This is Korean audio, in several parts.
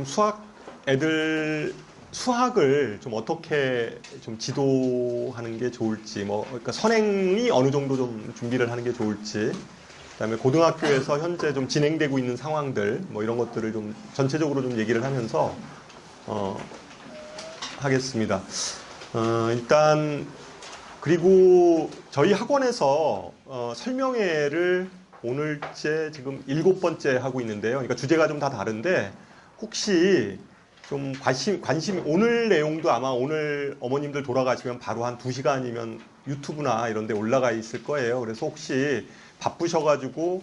좀 애들 수학을 좀 어떻게 좀 지도하는 게 좋을지, 그러니까 선행이 어느 정도 좀 준비를 하는 게 좋을지, 그다음에 고등학교에서 현재 좀 진행되고 있는 상황들, 이런 것들을 좀 전체적으로 좀 얘기를 하면서, 하겠습니다. 일단, 그리고 저희 학원에서 설명회를 오늘째 지금 7번째 하고 있는데요. 그러니까 주제가 좀 다 다른데 혹시 좀 관심, 오늘 내용도 아마 오늘 어머님들 돌아가시면 바로 한 2시간이면 유튜브나 이런 데 올라가 있을 거예요. 그래서 혹시 바쁘셔가지고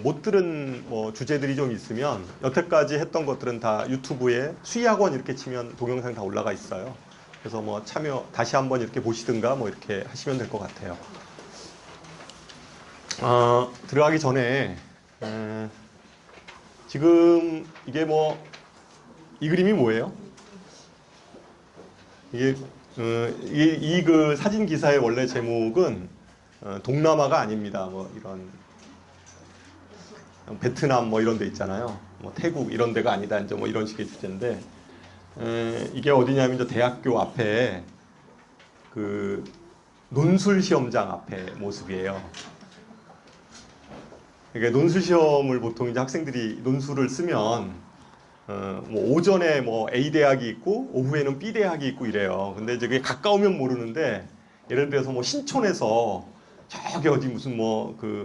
못 들은 주제들이 좀 있으면 여태까지 했던 것들은 다 유튜브에 수의학원 이렇게 치면 동영상 다 올라가 있어요. 그래서 다시 한번 이렇게 보시든가 이렇게 하시면 될 것 같아요. 들어가기 전에, 지금 이게 이 그림이 뭐예요? 이게, 그 사진 기사의 원래 제목은, 동남아가 아닙니다. 이런, 베트남 이런 데 있잖아요. 태국 이런 데가 아니다. 이제 이런 식의 주제인데, 이게 어디냐면 이제 대학교 앞에 그 논술 시험장 앞에 모습이에요. 그러니까 논술 시험을 보통 이제 학생들이 논술을 쓰면 오전에 A 대학이 있고 오후에는 B 대학이 있고 이래요. 근데 이제 그게 가까우면 모르는데 예를 들어서 신촌에서 저기 어디 무슨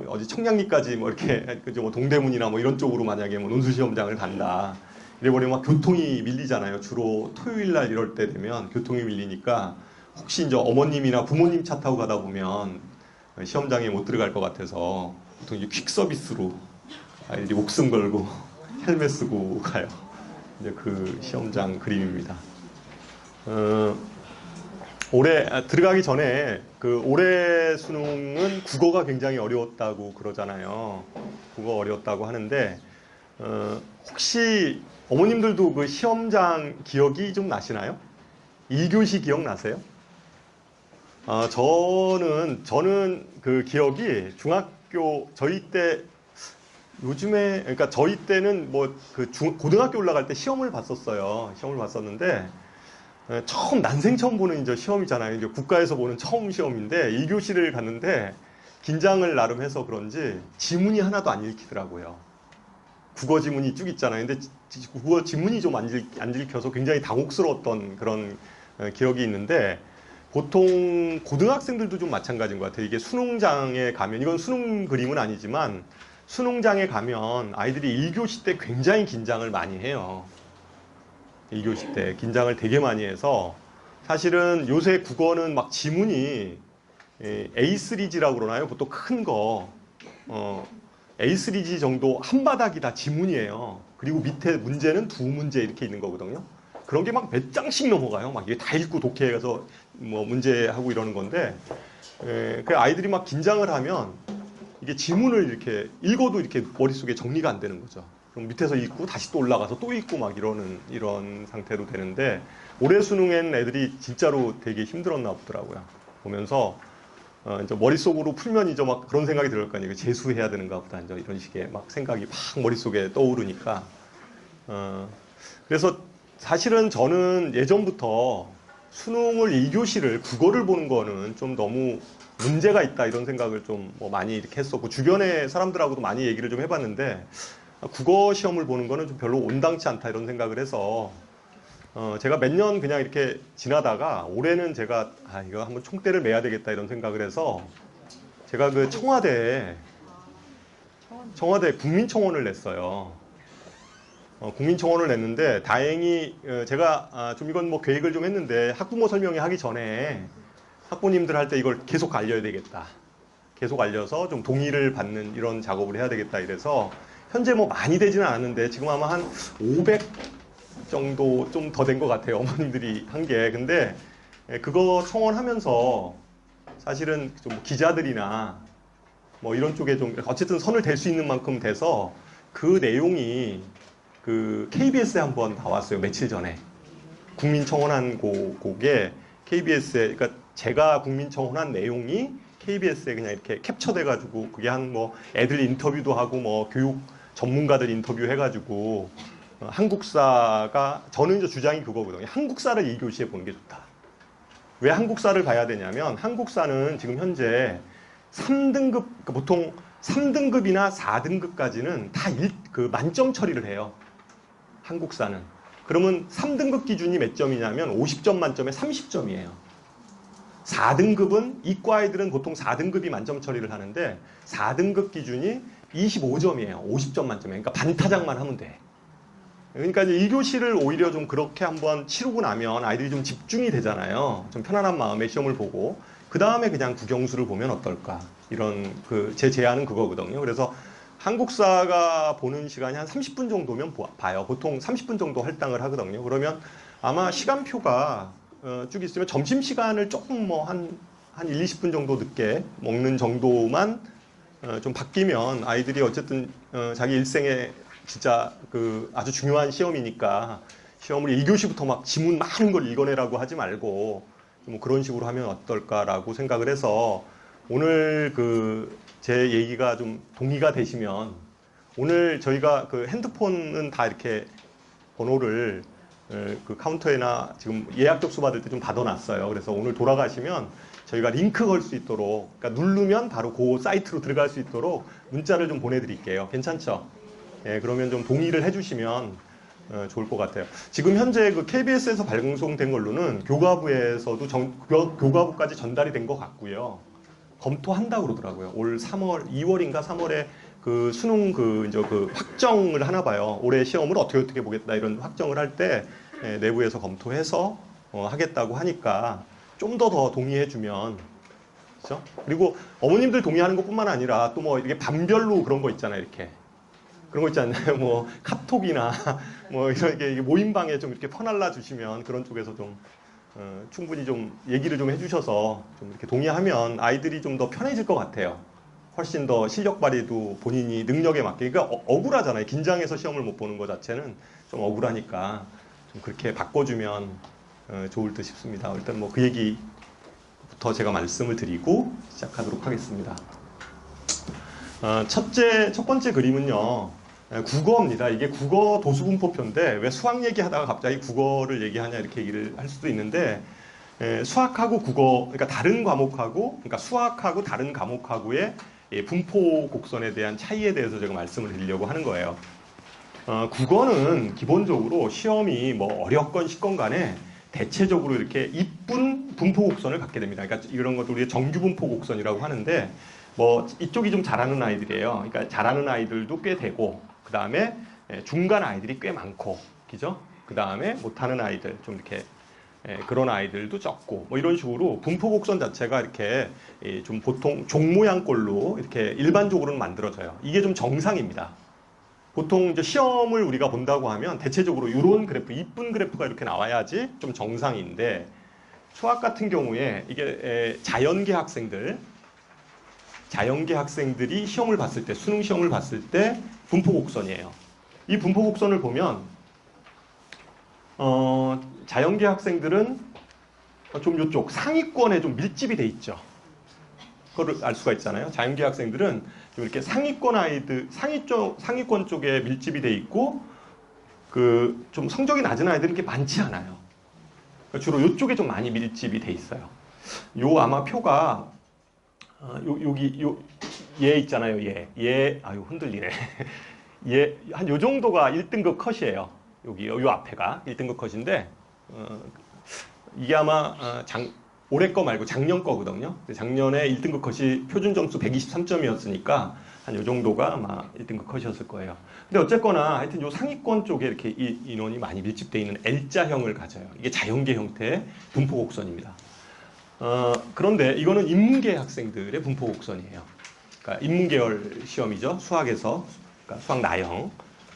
어디 청량리까지 이렇게 그죠 동대문이나 이런 쪽으로 만약에 논술 시험장을 간다. 이래버리면 교통이 밀리잖아요. 주로 토요일 날 이럴 때 되면 교통이 밀리니까 혹시 이제 어머님이나 부모님 차 타고 가다 보면 시험장에 못 들어갈 것 같아서 보통 이제 퀵 서비스로 아이들이 목숨 걸고 헬멧 쓰고 가요. 이제 그 시험장 그림입니다. 올해 들어가기 전에 올해 수능은 국어가 굉장히 어려웠다고 그러잖아요. 국어 어려웠다고 하는데 혹시 어머님들도 그 시험장 기억이 좀 나시나요? 1교시 기억나세요? 저는 그 기억이 중학교 저희 때 요즘에 그러니까 저희 때는 고등학교 올라갈 때 시험을 봤었어요. 시험을 봤었는데 처음 난생 처음 보는 이제 시험이잖아요. 이제 국가에서 보는 처음 시험인데 1교시를 갔는데 긴장을 나름 해서 그런지 지문이 하나도 안 읽히더라고요. 국어 지문이 쭉 있잖아요. 근데 국어 지문이 좀 안 읽혀서 굉장히 당혹스러웠던 그런 기억이 있는데 보통 고등학생들도 좀 마찬가지인 것 같아요. 이게 수능장에 가면 이건 수능 그림은 아니지만 수능장에 가면 아이들이 1교시 때 굉장히 긴장을 많이 해요. 1교시 때 긴장을 되게 많이 해서 사실은 요새 국어는 지문이 A3지라고 그러나요? 보통 큰 거 A3지 정도 한 바닥이 다 지문이에요. 그리고 밑에 문제는 2문제 이렇게 있는 거거든요. 그런 게 몇 장씩 넘어가요. 이게 다 읽고 독해해서 문제하고 이러는 건데 그 아이들이 긴장을 하면 이게 지문을 이렇게 읽어도 이렇게 머릿속에 정리가 안 되는 거죠. 그럼 밑에서 읽고 다시 또 올라가서 또 읽고 이런 상태로 되는데 올해 수능엔 애들이 진짜로 되게 힘들었나 보더라고요. 보면서 이제 머릿속으로 풀면 이제 그런 생각이 들을 거 아니에요. 재수해야 되는가 보다 이제 이런 식의 생각이 머릿속에 떠오르니까 그래서 사실은 저는 예전부터 수능을 2교시를 국어를 보는 거는 좀 너무 문제가 있다 이런 생각을 좀 많이 이렇게 했었고 주변의 사람들하고도 많이 얘기를 좀 해봤는데 국어 시험을 보는 거는 좀 별로 온당치 않다 이런 생각을 해서 제가 몇 년 그냥 이렇게 지나다가 올해는 제가 이거 한번 총대를 매야 되겠다 이런 생각을 해서 제가 그 청와대 국민청원을 냈어요. 국민청원을 냈는데 다행히 제가 좀 이건 계획을 좀 했는데 학부모 설명회 하기 전에 학부모님들 할 때 이걸 계속 알려야 되겠다. 계속 알려서 좀 동의를 받는 이런 작업을 해야 되겠다 이래서 현재 많이 되지는 않았는데 지금 아마 한 500 정도 좀 더 된 것 같아요. 어머님들이 한 게. 근데 그거 청원하면서 사실은 좀 기자들이나 이런 쪽에 좀 어쨌든 선을 댈 수 있는 만큼 돼서 그 내용이 그 KBS에 한번 나왔어요. 며칠 전에. 국민청원한 곡에 KBS에, 그러니까 제가 국민청원한 내용이 KBS에 그냥 이렇게 캡처돼가지고 그게 애들 인터뷰도 하고 교육 전문가들 인터뷰 해가지고 한국사가 저는 이제 주장이 그거거든요. 한국사를 2교시에 보는 게 좋다. 왜 한국사를 봐야 되냐면 한국사는 지금 현재 3등급 보통 3등급이나 4등급까지는 다 그 만점 처리를 해요. 한국사는. 그러면 3등급 기준이 몇 점이냐면 50점 만점에 30점이에요. 4등급은 이과 아이들은 보통 4등급이 만점 처리를 하는데 4등급 기준이 25점이에요. 50점 만점에. 그러니까 반타작만 하면 돼. 그러니까 이제 2교시를 오히려 좀 그렇게 한번 치르고 나면 아이들이 좀 집중이 되잖아요. 좀 편안한 마음에 시험을 보고 그 다음에 그냥 국영수를 보면 어떨까. 이런 제 제안은 그거거든요. 그래서 한국사가 보는 시간이 한 30분 정도면 봐요. 보통 30분 정도 할당을 하거든요. 그러면 아마 시간표가 쭉 있으면 점심시간을 조금 뭐 한 1, 20분 정도 늦게 먹는 정도만 좀 바뀌면 아이들이 어쨌든 자기 일생에 진짜 아주 중요한 시험이니까 시험을 1교시부터 막 지문 많은 걸 읽어내라고 하지 말고 뭐 그런 식으로 하면 어떨까라고 생각을 해서 오늘 제 얘기가 좀 동의가 되시면 오늘 저희가 핸드폰은 다 이렇게 번호를 카운터에나 지금 예약 접수 받을 때 좀 받아놨어요. 그래서 오늘 돌아가시면 저희가 링크 걸 수 있도록 그러니까 누르면 바로 그 사이트로 들어갈 수 있도록 문자를 좀 보내드릴게요. 괜찮죠? 예, 그러면 좀 동의를 해주시면 좋을 것 같아요. 지금 현재 KBS에서 방송된 걸로는 교과부에서도 교과부까지 전달이 된 것 같고요. 검토한다고 그러더라고요. 올 3월, 2월인가 3월에 수능 확정을 하나 봐요. 올해 시험을 어떻게 보겠다 이런 확정을 할 때 내부에서 검토해서 하겠다고 하니까 좀 더 동의해주면 그렇죠? 그리고 어머님들 동의하는 것뿐만 아니라 또 뭐 이렇게 반별로 그런 거 있잖아요. 이렇게 그런 거 있지 않나요? 뭐 카톡이나 뭐 이렇게 모임방에 좀 이렇게 퍼날라 주시면 그런 쪽에서 좀 충분히 좀 얘기를 좀 해주셔서 좀 이렇게 동의하면 아이들이 좀 더 편해질 것 같아요. 훨씬 더 실력 발휘도 본인이 능력에 맞게. 그러니까 억울하잖아요. 긴장해서 시험을 못 보는 것 자체는 좀 억울하니까 좀 그렇게 바꿔주면 좋을 듯 싶습니다. 일단 뭐 그 얘기부터 제가 말씀을 드리고 시작하도록 하겠습니다. 첫 번째 그림은요. 국어입니다. 이게 국어 도수분포표인데 왜 수학 얘기하다가 갑자기 국어를 얘기하냐 이렇게 얘기를 할 수도 있는데 수학하고 국어, 그러니까 다른 과목하고, 그러니까 수학하고 다른 과목하고의 분포 곡선에 대한 차이에 대해서 제가 말씀을 드리려고 하는 거예요. 국어는 기본적으로 시험이 뭐 어렵건 쉽건 간에 대체적으로 이렇게 이쁜 분포 곡선을 갖게 됩니다. 그러니까 이런 것도 우리가 정규 분포 곡선이라고 하는데 뭐 이쪽이 좀 잘하는 아이들이에요. 그러니까 잘하는 아이들도 꽤 되고 그 다음에 중간 아이들이 꽤 많고, 그죠? 그 다음에 못하는 아이들 좀 이렇게 그런 아이들도 적고 뭐 이런 식으로 분포 곡선 자체가 이렇게 좀 보통 종 모양꼴로 이렇게 일반적으로는 만들어져요. 이게 좀 정상입니다. 보통 이제 시험을 우리가 본다고 하면 대체적으로 이런 그래프, 이쁜 그래프가 이렇게 나와야지 좀 정상인데 수학 같은 경우에 이게 자연계 학생들이 시험을 봤을 때, 수능 시험을 봤을 때 분포 곡선이에요. 이 분포 곡선을 보면 자연계 학생들은 좀 이쪽 상위권에 좀 밀집이 돼 있죠. 그걸 알 수가 있잖아요. 자연계 학생들은 좀 이렇게 상위권 아이들, 상위권 쪽에 밀집이 돼 있고, 좀 성적이 낮은 아이들은 이렇게 많지 않아요. 주로 이쪽에 좀 많이 밀집이 돼 있어요. 요 아마 표가, 얘 있잖아요. 아유, 흔들리네. 한 요 정도가 1등급 컷이에요. 요 앞에가 1등급 컷인데, 이게 아마 올해 거 말고 작년 거거든요. 작년에 1등급 컷이 표준 점수 123점이었으니까 한 요 정도가 아마 1등급 컷이었을 거예요. 근데 어쨌거나 하여튼 요 상위권 쪽에 이렇게 인원이 많이 밀집되어 있는 L자형을 가져요. 이게 자연계 형태의 분포 곡선입니다. 그런데 이거는 인문계 학생들의 분포 곡선이에요. 그러니까 인문계열 시험이죠. 수학에서. 그러니까 수학 나형.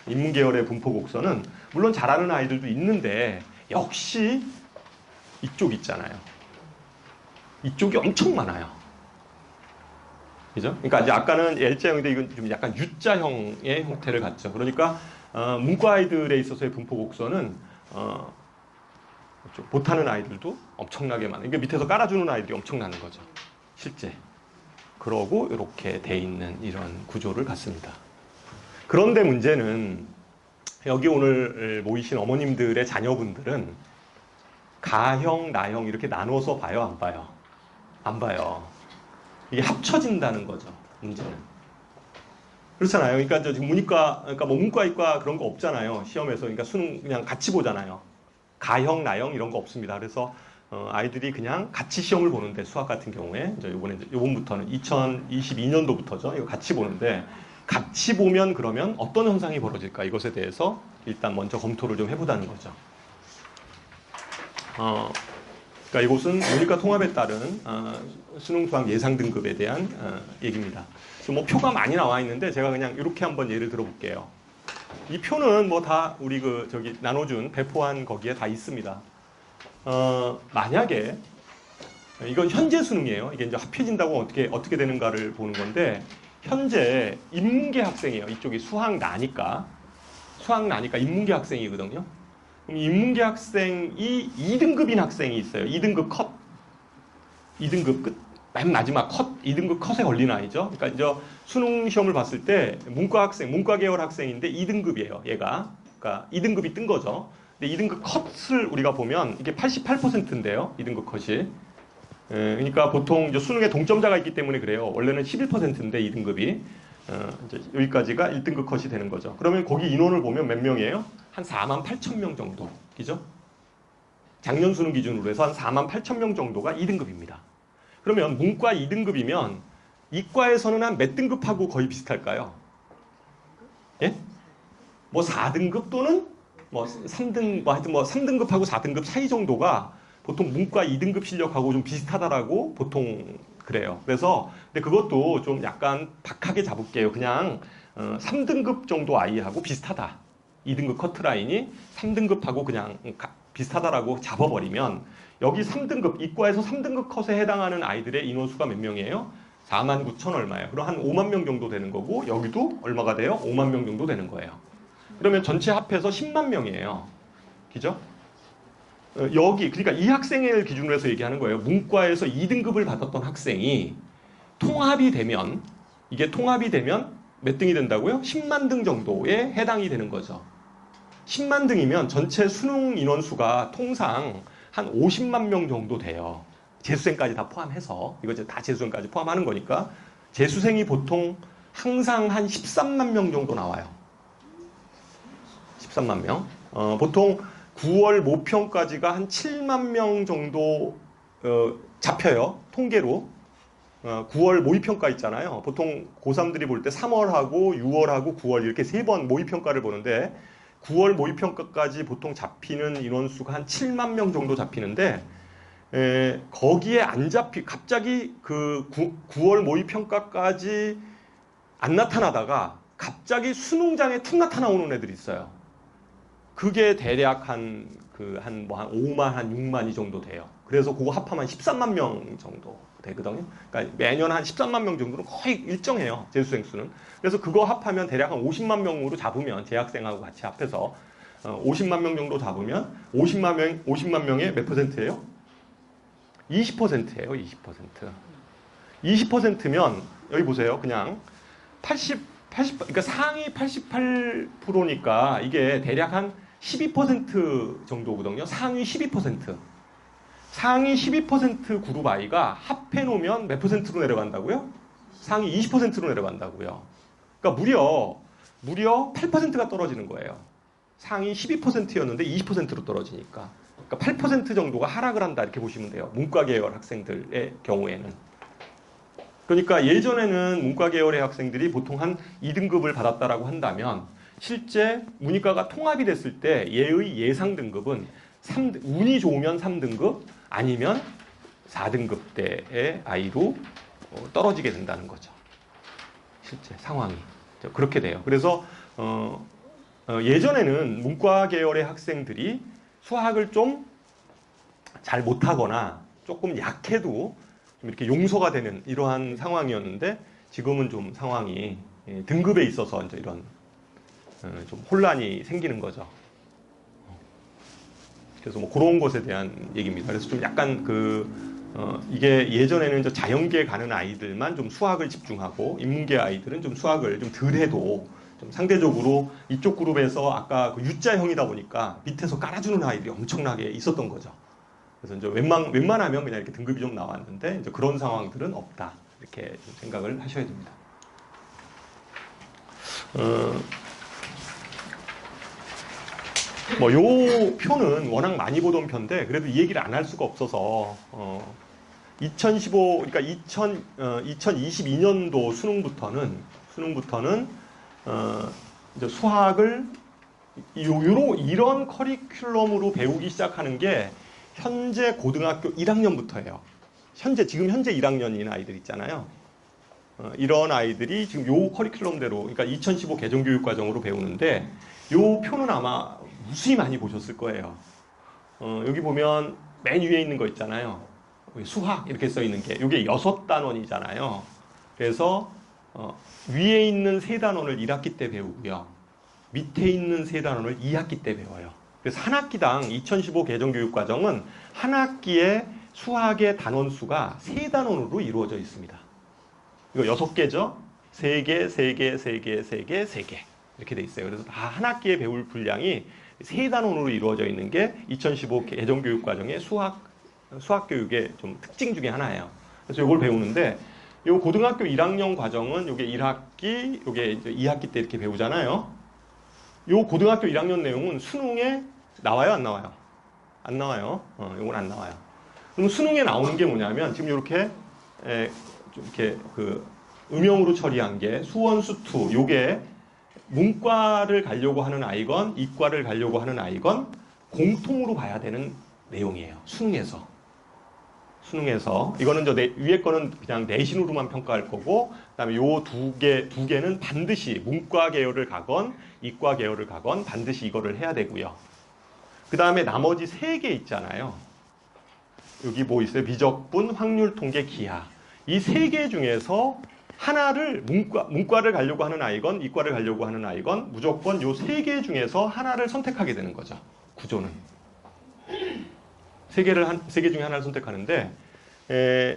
인문계열의 분포 곡선은 물론 잘하는 아이들도 있는데 역시 이쪽 있잖아요. 이쪽이 엄청 많아요. 그죠? 그러니까 이제 아까는 L자형인데 이건 좀 약간 U자형의 형태를 갖죠. 그러니까 문과 아이들에 있어서의 분포 곡선은 못하는 아이들도 엄청나게 많아요. 이게 밑에서 깔아주는 아이들이 엄청나는 거죠. 실제. 그러고 이렇게 돼 있는 이런 구조를 갖습니다. 그런데 문제는 여기 오늘 모이신 어머님들의 자녀분들은 가형, 나형 이렇게 나눠서 봐요, 안 봐요? 안 봐요. 이게 합쳐진다는 거죠, 문제는. 그렇잖아요. 그러니까 저 지금 문이과, 그러니까 뭐 문과, 이과 그런 거 없잖아요. 시험에서. 그러니까 수능 그냥 같이 보잖아요. 가형, 나형 이런 거 없습니다. 그래서 아이들이 그냥 같이 시험을 보는데 수학 같은 경우에 이제 요번부터는 2022년도부터죠. 이거 같이 보는데 같이 보면 그러면 어떤 현상이 벌어질까 이것에 대해서 일단 먼저 검토를 좀 해보자는 거죠. 그러니까 이곳은 문이과 통합에 따른 수능 수학 예상 등급에 대한 얘기입니다. 그래서 뭐 표가 많이 나와 있는데 제가 그냥 이렇게 한번 예를 들어볼게요. 이 표는 뭐 다 우리 저기 나눠준 배포한 거기에 다 있습니다. 만약에 이건 현재 수능이에요. 이게 이제 합해진다고 어떻게 되는가를 보는 건데 현재 인문계 학생이에요. 이쪽이 수학 나니까 인문계 학생이거든요. 그럼 인문계 학생이 2등급인 학생이 있어요. 2등급 컷. 2등급 끝. 맨 마지막 컷. 2등급 컷에 걸린 아이죠. 그러니까 이제 수능 시험을 봤을 때 문과 계열 학생인데 2등급이에요. 얘가. 그러니까 2등급이 뜬 거죠. 근데 2등급 컷을 우리가 보면 이게 88%인데요. 2등급 컷이. 그러니까 보통 이제 수능에 동점자가 있기 때문에 그래요. 원래는 11%인데 2등급이. 이제 여기까지가 1등급 컷이 되는 거죠. 그러면 거기 인원을 보면 몇 명이에요? 한 48,000명 정도. 그죠? 작년 수능 기준으로 해서 한 48,000명 정도가 2등급입니다. 그러면 문과 2등급이면 이과에서는 한 몇 등급하고 거의 비슷할까요? 예? 뭐 4등급 또는 뭐 3등급하고 4등급 사이 정도가 보통 문과 2등급 실력하고 좀 비슷하다라고 보통 그래요. 그래서 근데 그것도 좀 약간 박하게 잡을게요. 그냥 3등급 정도 아이하고 비슷하다. 2등급 커트라인이 3등급하고 그냥 비슷하다라고 잡아버리면 여기 3등급, 이과에서 3등급 컷에 해당하는 아이들의 인원수가 몇 명이에요? 49,000 얼마예요. 그럼 한 5만 명 정도 되는 거고 여기도 얼마가 돼요? 5만 명 정도 되는 거예요. 그러면 전체 합해서 10만 명이에요. 그죠? 여기 그러니까 이 학생을 기준으로 해서 얘기하는 거예요. 문과에서 2등급을 받았던 학생이 통합이 되면 이게 통합이 되면 몇 등이 된다고요? 10만 등 정도에 해당이 되는 거죠. 10만 등이면 전체 수능 인원수가 통상 한 50만 명 정도 돼요. 재수생까지 다 포함해서 이거 이제 다 재수생까지 포함하는 거니까 재수생이 보통 항상 한 13만 명 정도 나와요. 13만 명. 보통 9월 모평까지가 한 7만 명 정도 잡혀요. 통계로. 9월 모의평가 있잖아요. 보통 고3들이 볼 때 3월하고 6월하고 9월 이렇게 3번 모의평가를 보는데 9월 모의평가까지 보통 잡히는 인원수가 한 7만 명 정도 잡히는데 거기에 안 갑자기 그 9월 모의평가까지 안 나타나다가 갑자기 수능장에 툭 나타나오는 애들이 있어요. 그게 대략 한 5만, 한 6만 이 정도 돼요. 그래서 그거 합하면 13만 명 정도 되거든요. 그러니까 매년 한 13만 명 정도는 거의 일정해요. 재수생 수는. 그래서 그거 합하면 대략 한 50만 명으로 잡으면 재학생하고 같이 합해서 50만 명 정도 잡으면 50만 명의 몇 %예요? 20%예요. 20%. 20%면 여기 보세요. 그냥 80 그러니까 상위 88%니까 이게 대략 한 12% 정도거든요. 상위 12%. 상위 12% 그룹 아이가 합해 놓으면 몇 %로 내려간다고요? 상위 20%로 내려간다고요. 그러니까 무려 8%가 떨어지는 거예요. 상위 12%였는데 20%로 떨어지니까. 그러니까 8% 정도가 하락을 한다 이렇게 보시면 돼요. 문과 계열 학생들의 경우에는. 그러니까 예전에는 문과 계열의 학생들이 보통 한 2등급을 받았다라고 한다면 실제 문이과가 통합이 됐을 때 얘의 예상 등급은 운이 좋으면 3등급 아니면 4등급대의 아이로 떨어지게 된다는 거죠. 실제 상황이 그렇게 돼요. 그래서 예전에는 문과 계열의 학생들이 수학을 좀 잘 못하거나 조금 약해도 좀 이렇게 용서가 되는 이러한 상황이었는데 지금은 좀 상황이 등급에 있어서 이제 이런 좀 혼란이 생기는 거죠. 그래서 뭐 그런 것에 대한 얘기입니다. 그래서 좀 약간 이게 예전에는 이제 자연계 가는 아이들만 좀 수학을 집중하고 인문계 아이들은 좀 수학을 좀 덜 해도 좀 상대적으로 이쪽 그룹에서 아까 그 U자형이다 보니까 밑에서 깔아주는 아이들이 엄청나게 있었던 거죠. 그래서 이제 웬만하면 그냥 이렇게 등급이 좀 나왔는데 이제 그런 상황들은 없다. 이렇게 좀 생각을 하셔야 됩니다. 뭐 요 표는 워낙 많이 보던 표인데 그래도 이 얘기를 안 할 수가 없어서 2015 그러니까 2022년도 수능부터는 이제 수학을 이런 커리큘럼으로 배우기 시작하는 게 현재 고등학교 1학년부터예요. 지금 현재 1학년인 아이들 있잖아요. 이런 아이들이 지금 요 커리큘럼대로 그러니까 2015 개정교육과정으로 배우는데 요 표는 아마 무수히 많이 보셨을 거예요. 여기 보면 맨 위에 있는 거 있잖아요. 수학 이렇게 써 있는 게 이게 6단원이잖아요. 그래서 위에 있는 3단원을 1학기 때 배우고요. 밑에 있는 3단원을 2학기 때 배워요. 그래서 한 학기당 2015 개정교육과정은 한 학기에 수학의 단원 수가 3단원으로 이루어져 있습니다. 이거 6개죠? 3개, 3개, 3개, 3개, 3개 이렇게 돼 있어요. 그래서 다 한 학기에 배울 분량이 3단원으로 이루어져 있는 게 2015 개정교육과정의 수학교육의 좀 특징 중에 하나예요. 그래서 이걸 배우는데 요 고등학교 1학년 과정은 요게 1학기, 요게 이제 2학기 때 이렇게 배우잖아요. 요 고등학교 1학년 내용은 수능에 나와요, 안 나와요? 안 나와요. 요건 안 나와요. 그럼 수능에 나오는 게 뭐냐면 지금 요렇게 좀 이렇게 그 음영으로 처리한 게 수원, 수투 요게 문과를 가려고 하는 아이건 이과를 가려고 하는 아이건 공통으로 봐야 되는 내용이에요. 수능에서 이거는 위에 거는 그냥 내신으로만 평가할 거고 그다음에 요 두 개는 반드시 문과 계열을 가건 이과 계열을 가건 반드시 이거를 해야 되고요. 그다음에 나머지 3개 있잖아요. 여기 뭐 있어요? 미적분, 확률 통계, 기하. 이 3개 중에서 하나를 문과를 가려고 하는 아이건 이과를 가려고 하는 아이건 무조건 요 3개 중에서 하나를 선택하게 되는 거죠. 구조는. 3개 중에 하나를 선택하는데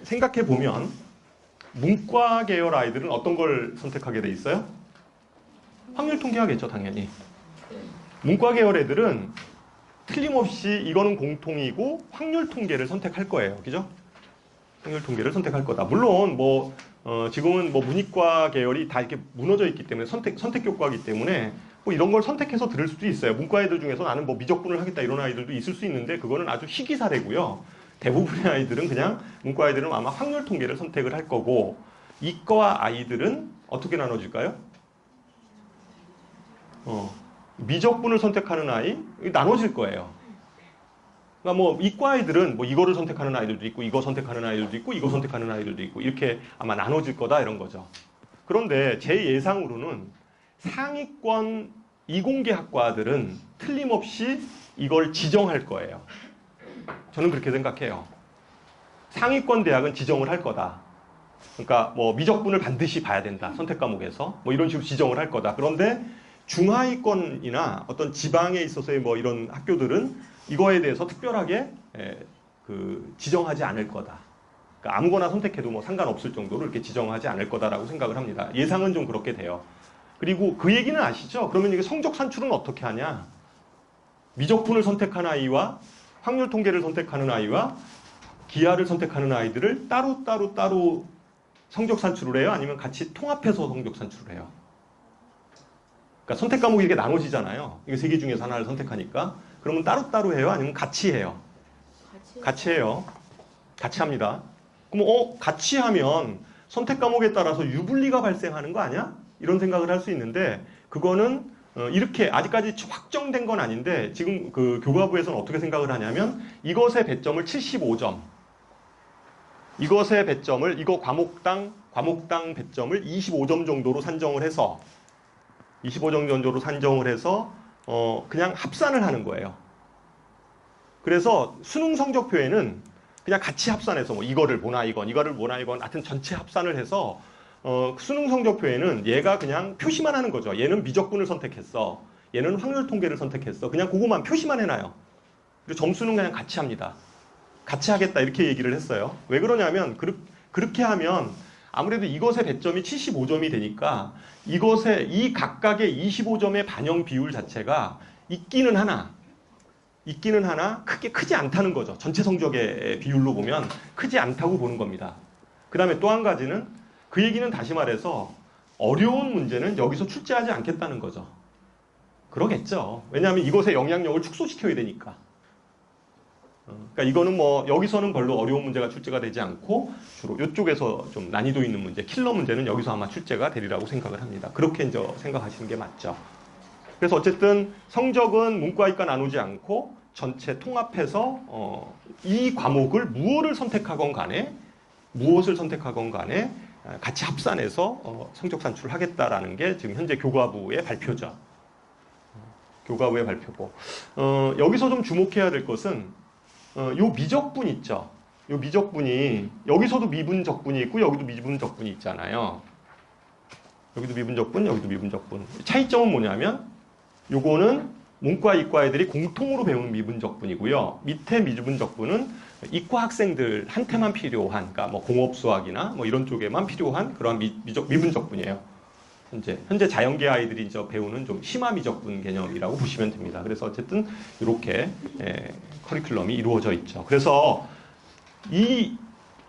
생각해 보면 문과 계열 아이들은 어떤 걸 선택하게 돼 있어요? 확률 통계 하겠죠, 당연히. 문과 계열 애들은 틀림없이 이거는 공통이고 확률 통계를 선택할 거예요. 그죠? 확률 통계를 선택할 거다. 물론 지금은 문이과 계열이 다 이렇게 무너져 있기 때문에 선택 교과이기 때문에 이런 걸 선택해서 들을 수도 있어요. 문과 애들 중에서 나는 미적분을 하겠다 이런 아이들도 있을 수 있는데 그거는 아주 희귀 사례고요. 대부분의 아이들은 그냥 문과 아이들은 아마 확률 통계를 선택을 할 거고 이과 아이들은 어떻게 나눠질까요? 미적분을 선택하는 아이 나눠질 거예요. 그러니까 이과 아이들은 이거를 선택하는 아이들도 있고 이거 선택하는 아이들도 있고 이거 선택하는 아이들도 있고 이렇게 아마 나눠질 거다 이런 거죠. 그런데 제 예상으로는 상위권 이공계 학과들은 틀림없이 이걸 지정할 거예요. 저는 그렇게 생각해요. 상위권 대학은 지정을 할 거다. 그러니까 미적분을 반드시 봐야 된다. 선택 과목에서 이런 식으로 지정을 할 거다. 그런데 중하위권이나 어떤 지방에 있어서의 이런 학교들은 이거에 대해서 특별하게 지정하지 않을 거다. 그러니까 아무거나 선택해도 상관없을 정도로 이렇게 지정하지 않을 거다라고 생각을 합니다. 예상은 좀 그렇게 돼요. 그리고 그 얘기는 아시죠? 그러면 이게 성적 산출은 어떻게 하냐? 미적분을 선택한 아이와 확률 통계를 선택하는 아이와 기하를 선택하는 아이들을 따로 성적 산출을 해요? 아니면 같이 통합해서 성적 산출을 해요? 그러니까 선택 과목이 이렇게 나눠지잖아요. 이게 3개 중에서 하나를 선택하니까. 그러면 따로 해요? 아니면 같이 해요? 같이 해요. 같이 합니다. 그럼 같이 하면 선택 과목에 따라서 유불리가 발생하는 거 아니야? 이런 생각을 할 수 있는데 그거는 이렇게 아직까지 확정된 건 아닌데 지금 그 교과부에서는 어떻게 생각을 하냐면 이것의 배점을 75점 이것의 배점을 이거 과목당 배점을 25점 정도로 산정을 해서 25점 정도로 산정을 해서 그냥 합산을 하는 거예요. 그래서 수능 성적표에는 그냥 같이 합산해서 이거를 보나 이거를 보나 하여튼 전체 합산을 해서 수능 성적표에는 얘가 그냥 표시만 하는 거죠. 얘는 미적분을 선택했어. 얘는 확률 통계를 선택했어. 그냥 그것만 표시만 해놔요. 그리고 점수는 그냥 같이 합니다. 같이 하겠다 이렇게 얘기를 했어요. 왜 그러냐면 그렇게 하면 아무래도 이것의 배점이 75점이 되니까 이것의 이 각각의 25점의 반영 비율 자체가 있기는 하나 크게 크지 않다는 거죠. 전체 성적의 비율로 보면 크지 않다고 보는 겁니다. 그 다음에 또 한 가지는 그 얘기는 다시 말해서 어려운 문제는 여기서 출제하지 않겠다는 거죠. 그러겠죠. 왜냐하면 이것의 영향력을 축소시켜야 되니까. 그러니까 이거는 뭐 여기서는 별로 어려운 문제가 출제가 되지 않고 주로 이쪽에서 좀 난이도 있는 문제, 킬러 문제는 여기서 아마 출제가 되리라고 생각을 합니다. 그렇게 이제 생각하시는 게 맞죠. 그래서 어쨌든 성적은 문과이과 나누지 않고 전체 통합해서 이 과목을 무엇을 선택하건 간에 같이 합산해서 성적 산출을 하겠다라는 게 지금 현재 교과부의 발표죠. 교과부의 발표고 여기서 좀 주목해야 될 것은 요 미적분 있죠. 요 미적분이 여기서도 미분적분이 있고 여기도 미분적분이 있잖아요. 여기도 미분적분, 여기도 미분적분. 차이점은 뭐냐면 요거는 문과, 이과 애들이 공통으로 배우는 미분적분이고요. 밑에 미분적분은 이과 학생들한테만 필요한, 그러니까 뭐 공업수학이나 뭐 이런 쪽에만 필요한 그런 미분적분이에요. 현재 자연계 아이들이 이제 배우는 좀 심화 미적분 개념이라고 보시면 됩니다. 그래서 어쨌든 이렇게 커리큘럼이 이루어져 있죠. 그래서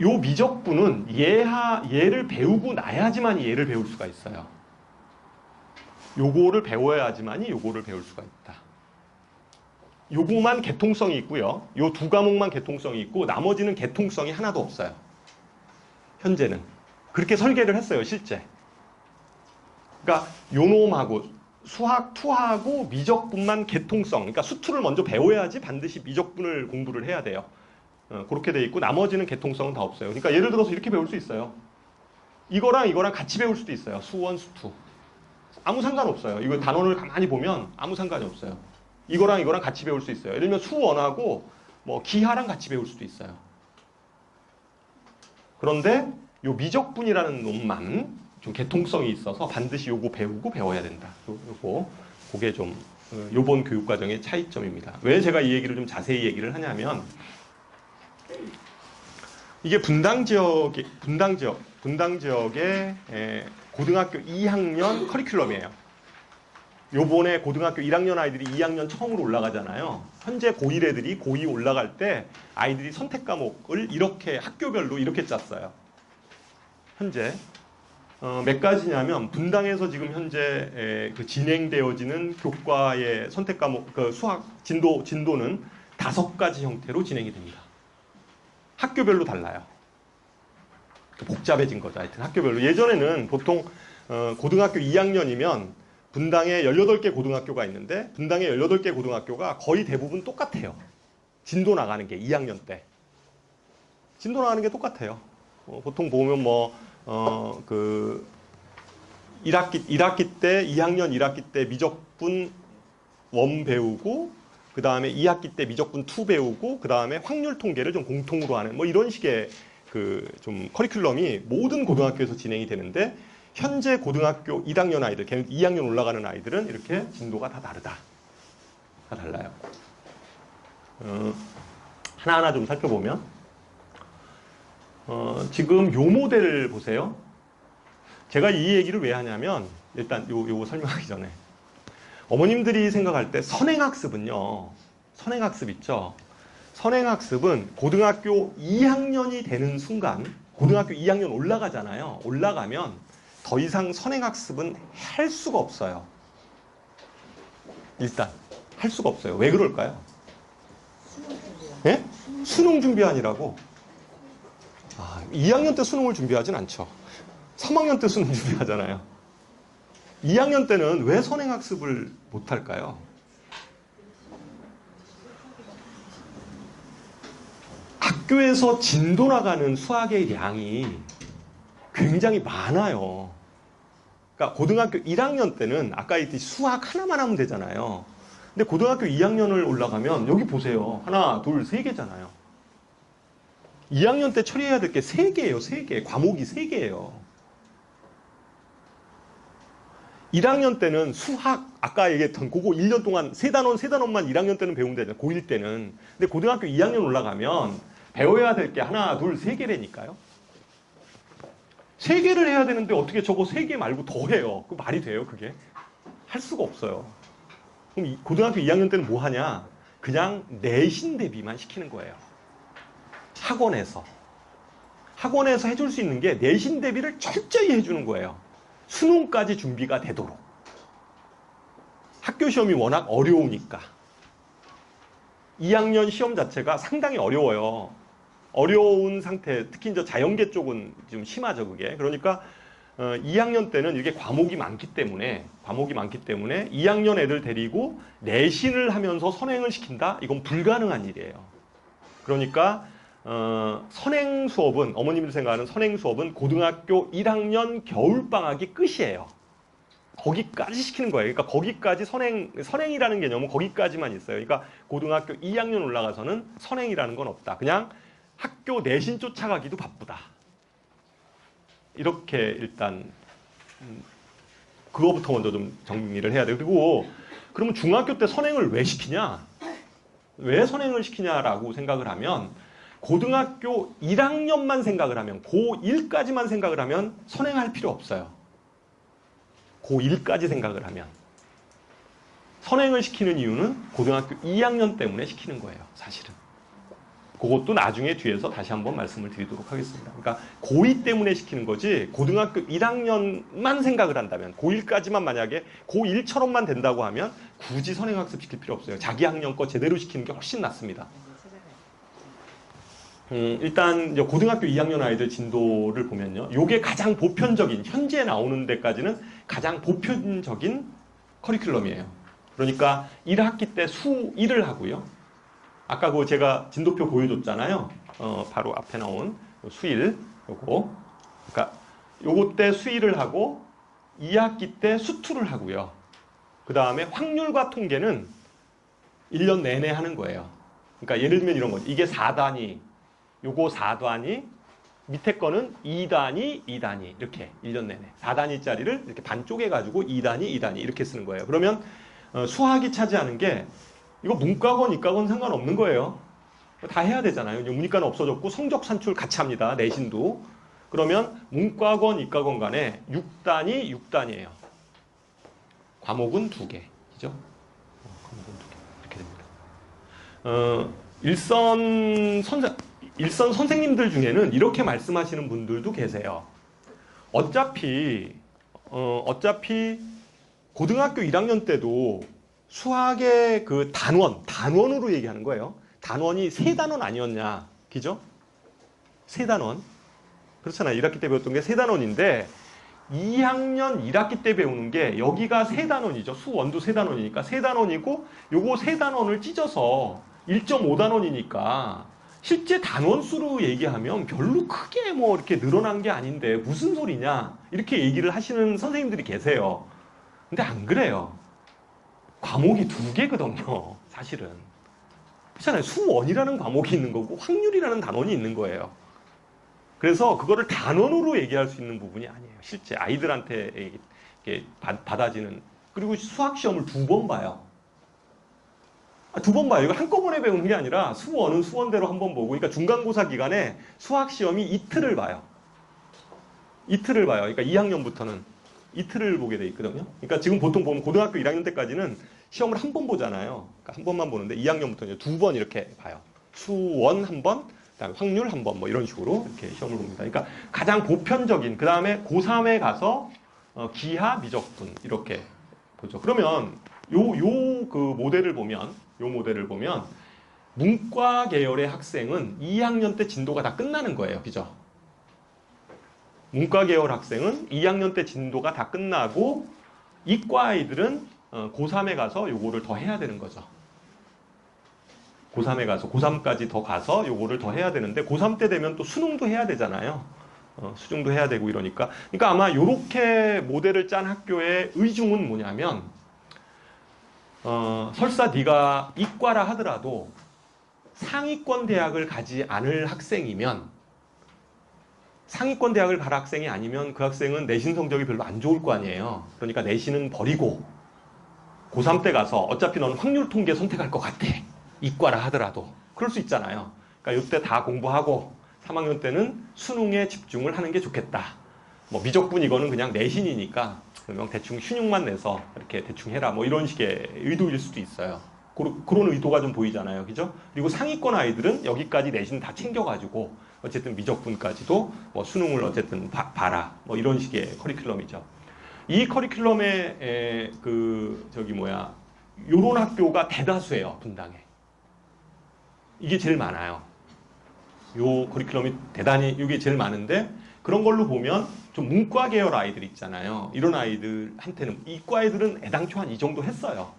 요 미적분은 얘를 배우고 나야지만 얘를 배울 수가 있어요. 요거를 배워야지만이 요거를 배울 수가 있다. 요거만 개통성이 있고요. 요 두 과목만 개통성이 있고 나머지는 개통성이 하나도 없어요. 현재는. 그렇게 설계를 했어요, 실제. 그러니까 요놈하고 수학 2하고 미적분만 개통성, 그러니까 수투를 먼저 배워야지 반드시 미적분을 공부를 해야 돼요. 그렇게 돼 있고 나머지는 개통성은 다 없어요. 그러니까 예를 들어서 이렇게 배울 수 있어요. 이거랑 같이 배울 수도 있어요. 수원, 수투. 아무 상관없어요. 이거 단원을 가만히 보면 아무 상관이 없어요. 이거랑 같이 배울 수 있어요. 예를 들면 수원하고 뭐 기하랑 같이 배울 수도 있어요. 그런데 요 미적분이라는 놈만 좀 개통성이 있어서 반드시 요거 배우고 배워야 된다. 그게 좀 요번 교육과정의 차이점입니다. 왜 제가 이 얘기를 좀 자세히 얘기를 하냐면 이게 분당 지역의 고등학교 2학년 커리큘럼이에요. 요번에 고등학교 1학년 아이들이 2학년 처음으로 올라가잖아요. 현재 고1 애들이 고2 올라갈 때 아이들이 선택 과목을 이렇게 학교별로 이렇게 짰어요. 현재 몇 가지냐면 분당에서 지금 현재 진행되어지는 교과의 선택 과목 수학 진도는 5가지 형태로 진행이 됩니다. 학교별로 달라요. 복잡해진 거죠. 하여튼 학교별로. 예전에는 보통 고등학교 2학년이면 분당에 18개 고등학교가 있는데 분당에 18개 고등학교가 거의 대부분 똑같아요. 진도 나가는 게 2학년 때. 진도 나가는 게 똑같아요. 보통 보면 1학기 때 2학년 1학기 때 미적분 1 배우고 그 다음에 2학기 때 미적분 2 배우고 그 다음에 확률 통계를 좀 공통으로 하는 뭐 이런 식의 좀 커리큘럼이 모든 고등학교에서 진행이 되는데 현재 고등학교 1학년 아이들, 2학년 올라가는 아이들은 이렇게 진도가 다 다르다. 다 달라요. 하나하나 좀 살펴보면 지금 요 모델을 보세요. 제가 이 얘기를 왜 하냐면 일단 요거 설명하기 전에 어머님들이 생각할 때 선행학습은요. 선행학습 있죠. 선행학습은 고등학교 2학년이 되는 순간 고등학교 2학년 올라가잖아요. 올라가면 더 이상 선행학습은 할 수가 없어요. 일단 할 수가 없어요. 왜 그럴까요? 예? 수능 준비하느라고. 2학년 때 수능을 준비하진 않죠. 3학년 때 수능 준비하잖아요. 2학년 때는 왜 선행학습을 못할까요? 학교에서 진도 나가는 수학의 양이 굉장히 많아요. 그러니까 고등학교 1학년 때는 아까 얘기했듯이 수학 하나만 하면 되잖아요. 근데 고등학교 2학년을 올라가면 여기 보세요. 하나, 둘, 3개잖아요. 2학년 때 처리해야 될 게 3개예요. 3개. 과목이 3개예요. 1학년 때는 수학, 아까 얘기했던 그거 1년 동안 3단원만 1학년 때는 배우면 되잖아요. 고1 때는. 근데 고등학교 2학년 올라가면 배워야 될 게 하나, 둘, 3개라니까요. 3개를 해야 되는데 어떻게 저거 3개 말고 더 해요? 그 말이 돼요, 그게? 할 수가 없어요. 그럼 고등학교 2학년 때는 뭐 하냐? 그냥 내신 대비만 시키는 거예요. 학원에서. 학원에서 해줄 수 있는 게 내신 대비를 철저히 해주는 거예요. 수능까지 준비가 되도록. 학교 시험이 워낙 어려우니까. 2학년 시험 자체가 상당히 어려워요. 어려운 상태, 특히 이제 자연계 쪽은 좀 심하죠, 그게. 그러니까 2학년 때는 이게 과목이 많기 때문에 2학년 애들 데리고 내신을 하면서 선행을 시킨다? 이건 불가능한 일이에요. 그러니까 선행 수업은, 어머님들 생각하는 선행 수업은 고등학교 1학년 겨울방학이 끝이에요. 거기까지 시키는 거예요. 그러니까 거기까지 선행이라는 개념은 거기까지만 있어요. 그러니까 고등학교 2학년 올라가서는 선행이라는 건 없다. 그냥 학교 내신 쫓아가기도 바쁘다. 이렇게 일단 그거부터 먼저 좀 정리를 해야 돼요. 그리고 그러면 중학교 때 선행을 왜 시키냐? 왜 선행을 시키냐라고 생각을 하면 고등학교 1학년만 생각을 하면 고1까지만 생각을 하면 선행할 필요 없어요. 고1까지 생각을 하면 선행을 시키는 이유는 고등학교 2학년 때문에 시키는 거예요. 사실은. 그것도 나중에 뒤에서 다시 한번 말씀을 드리도록 하겠습니다. 그러니까 고2 때문에 시키는 거지 고등학교 1학년만 생각을 한다면 고1까지만 만약에 고1처럼만 된다고 하면 굳이 선행학습 시킬 필요 없어요. 자기 학년 거 제대로 시키는 게 훨씬 낫습니다. 일단 이제 고등학교 2학년 아이들 진도를 보면요. 요게 가장 보편적인, 현재 나오는 데까지는 가장 보편적인 커리큘럼이에요. 그러니까 1학기 때 수1을 하고요. 아까 그 제가 진도표 보여줬잖아요. 바로 앞에 나온 수1 요거. 그러니까 요거 때 수1을 하고 2학기 때 수2를 하고요. 그 다음에 확률과 통계는 1년 내내 하는 거예요. 그러니까 예를 들면 이런 거죠. 이게 4단위, 요거 4단위, 밑에 거는 2단위, 2단위 이렇게 1년 내내 4단위짜리를 이렇게 반 쪼개가지고 2단위, 2단위 이렇게 쓰는 거예요. 그러면 수학이 차지하는 게 이거 문과건 이과건 상관없는 거예요. 다 해야 되잖아요. 문이과는 없어졌고 성적 산출 같이 합니다. 내신도. 그러면 문과건 이과건 간에 6단위, 6단위예요. 과목은 2개. 그죠? 과목은 2개. 이렇게 됩니다. 일선 선생님들 중에는 이렇게 말씀하시는 분들도 계세요. 어차피 고등학교 1학년 때도 수학의 그 단원으로 얘기하는 거예요. 단원이 3단원 아니었냐. 그죠? 3단원. 그렇잖아요. 1학기 때 배웠던 게 3단원인데 2학년 1학기 때 배우는 게 여기가 3단원이죠. 수1도 3단원이니까 3단원이고 요거 3단원을 찢어서 1.5단원이니까 실제 단원수로 얘기하면 별로 크게 뭐 이렇게 늘어난 게 아닌데 무슨 소리냐 이렇게 얘기를 하시는 선생님들이 계세요. 근데 안 그래요. 과목이 2개거든요. 사실은. 그렇잖아요. 수1이라는 과목이 있는 거고 확률이라는 단원이 있는 거예요. 그래서 그거를 단원으로 얘기할 수 있는 부분이 아니에요. 실제 아이들한테 이렇게 받아지는. 그리고 수학 시험을 2번 봐요. 2번 봐요. 이거 한꺼번에 배우는 게 아니라 수원은 수원대로 한 번 보고, 그러니까 중간고사 기간에 수학 시험이 이틀을 봐요. 이틀을 봐요. 그러니까 2학년부터는 이틀을 보게 돼 있거든요. 그러니까 지금 보통 보면 고등학교 1학년 때까지는 시험을 한 번 보잖아요. 그러니까 한 번만 보는데 2학년부터는 2번 이렇게 봐요. 수원 한 번, 그다음에 확률 한 번, 뭐 이런 식으로 이렇게 시험을 봅니다. 그러니까 가장 보편적인, 그 다음에 고3에 가서 기하, 미적분 이렇게 보죠. 그러면 그 모델을 보면 문과 계열의 학생은 2학년 때 진도가 다 끝나는 거예요. 그죠? 문과 계열 학생은 2학년 때 진도가 다 끝나고 이과 아이들은 고3에 가서 요거를 더 해야 되는 거죠. 고3에 가서 고3까지 더 가서 요거를 더 해야 되는데 고3 때 되면 또 수능도 해야 되잖아요. 수능도 해야 되고 이러니까. 그러니까 아마 요렇게 모델을 짠 학교의 의중은 뭐냐면 설사 네가 이과라 하더라도 상위권 대학을 가지 않을 학생이면, 상위권 대학을 갈 학생이 아니면 그 학생은 내신 성적이 별로 안 좋을 거 아니에요. 그러니까 내신은 버리고 고3 때 가서 어차피 넌 확률 통계 선택할 것 같아. 이과라 하더라도. 그럴 수 있잖아요. 그러니까 이때 다 공부하고 3학년 때는 수능에 집중을 하는 게 좋겠다. 뭐 미적분 이거는 그냥 내신이니까 그냥 대충 훈육만 내서 이렇게 대충 해라 뭐 이런 식의 의도일 수도 있어요. 그런 의도가 좀 보이잖아요. 그죠? 그리고 상위권 아이들은 여기까지 내신 다 챙겨가지고 어쨌든 미적분까지도 뭐 수능을 어쨌든 봐라 뭐 이런 식의 커리큘럼이죠. 이 커리큘럼의 요런 학교가 대다수예요. 분당에. 이게 제일 많아요. 요 커리큘럼이 대단히 이게 제일 많은데 그런 걸로 보면 좀 문과 계열 아이들 있잖아요. 이런 아이들한테는 이과 애들은 애당초 한 이 정도 했어요.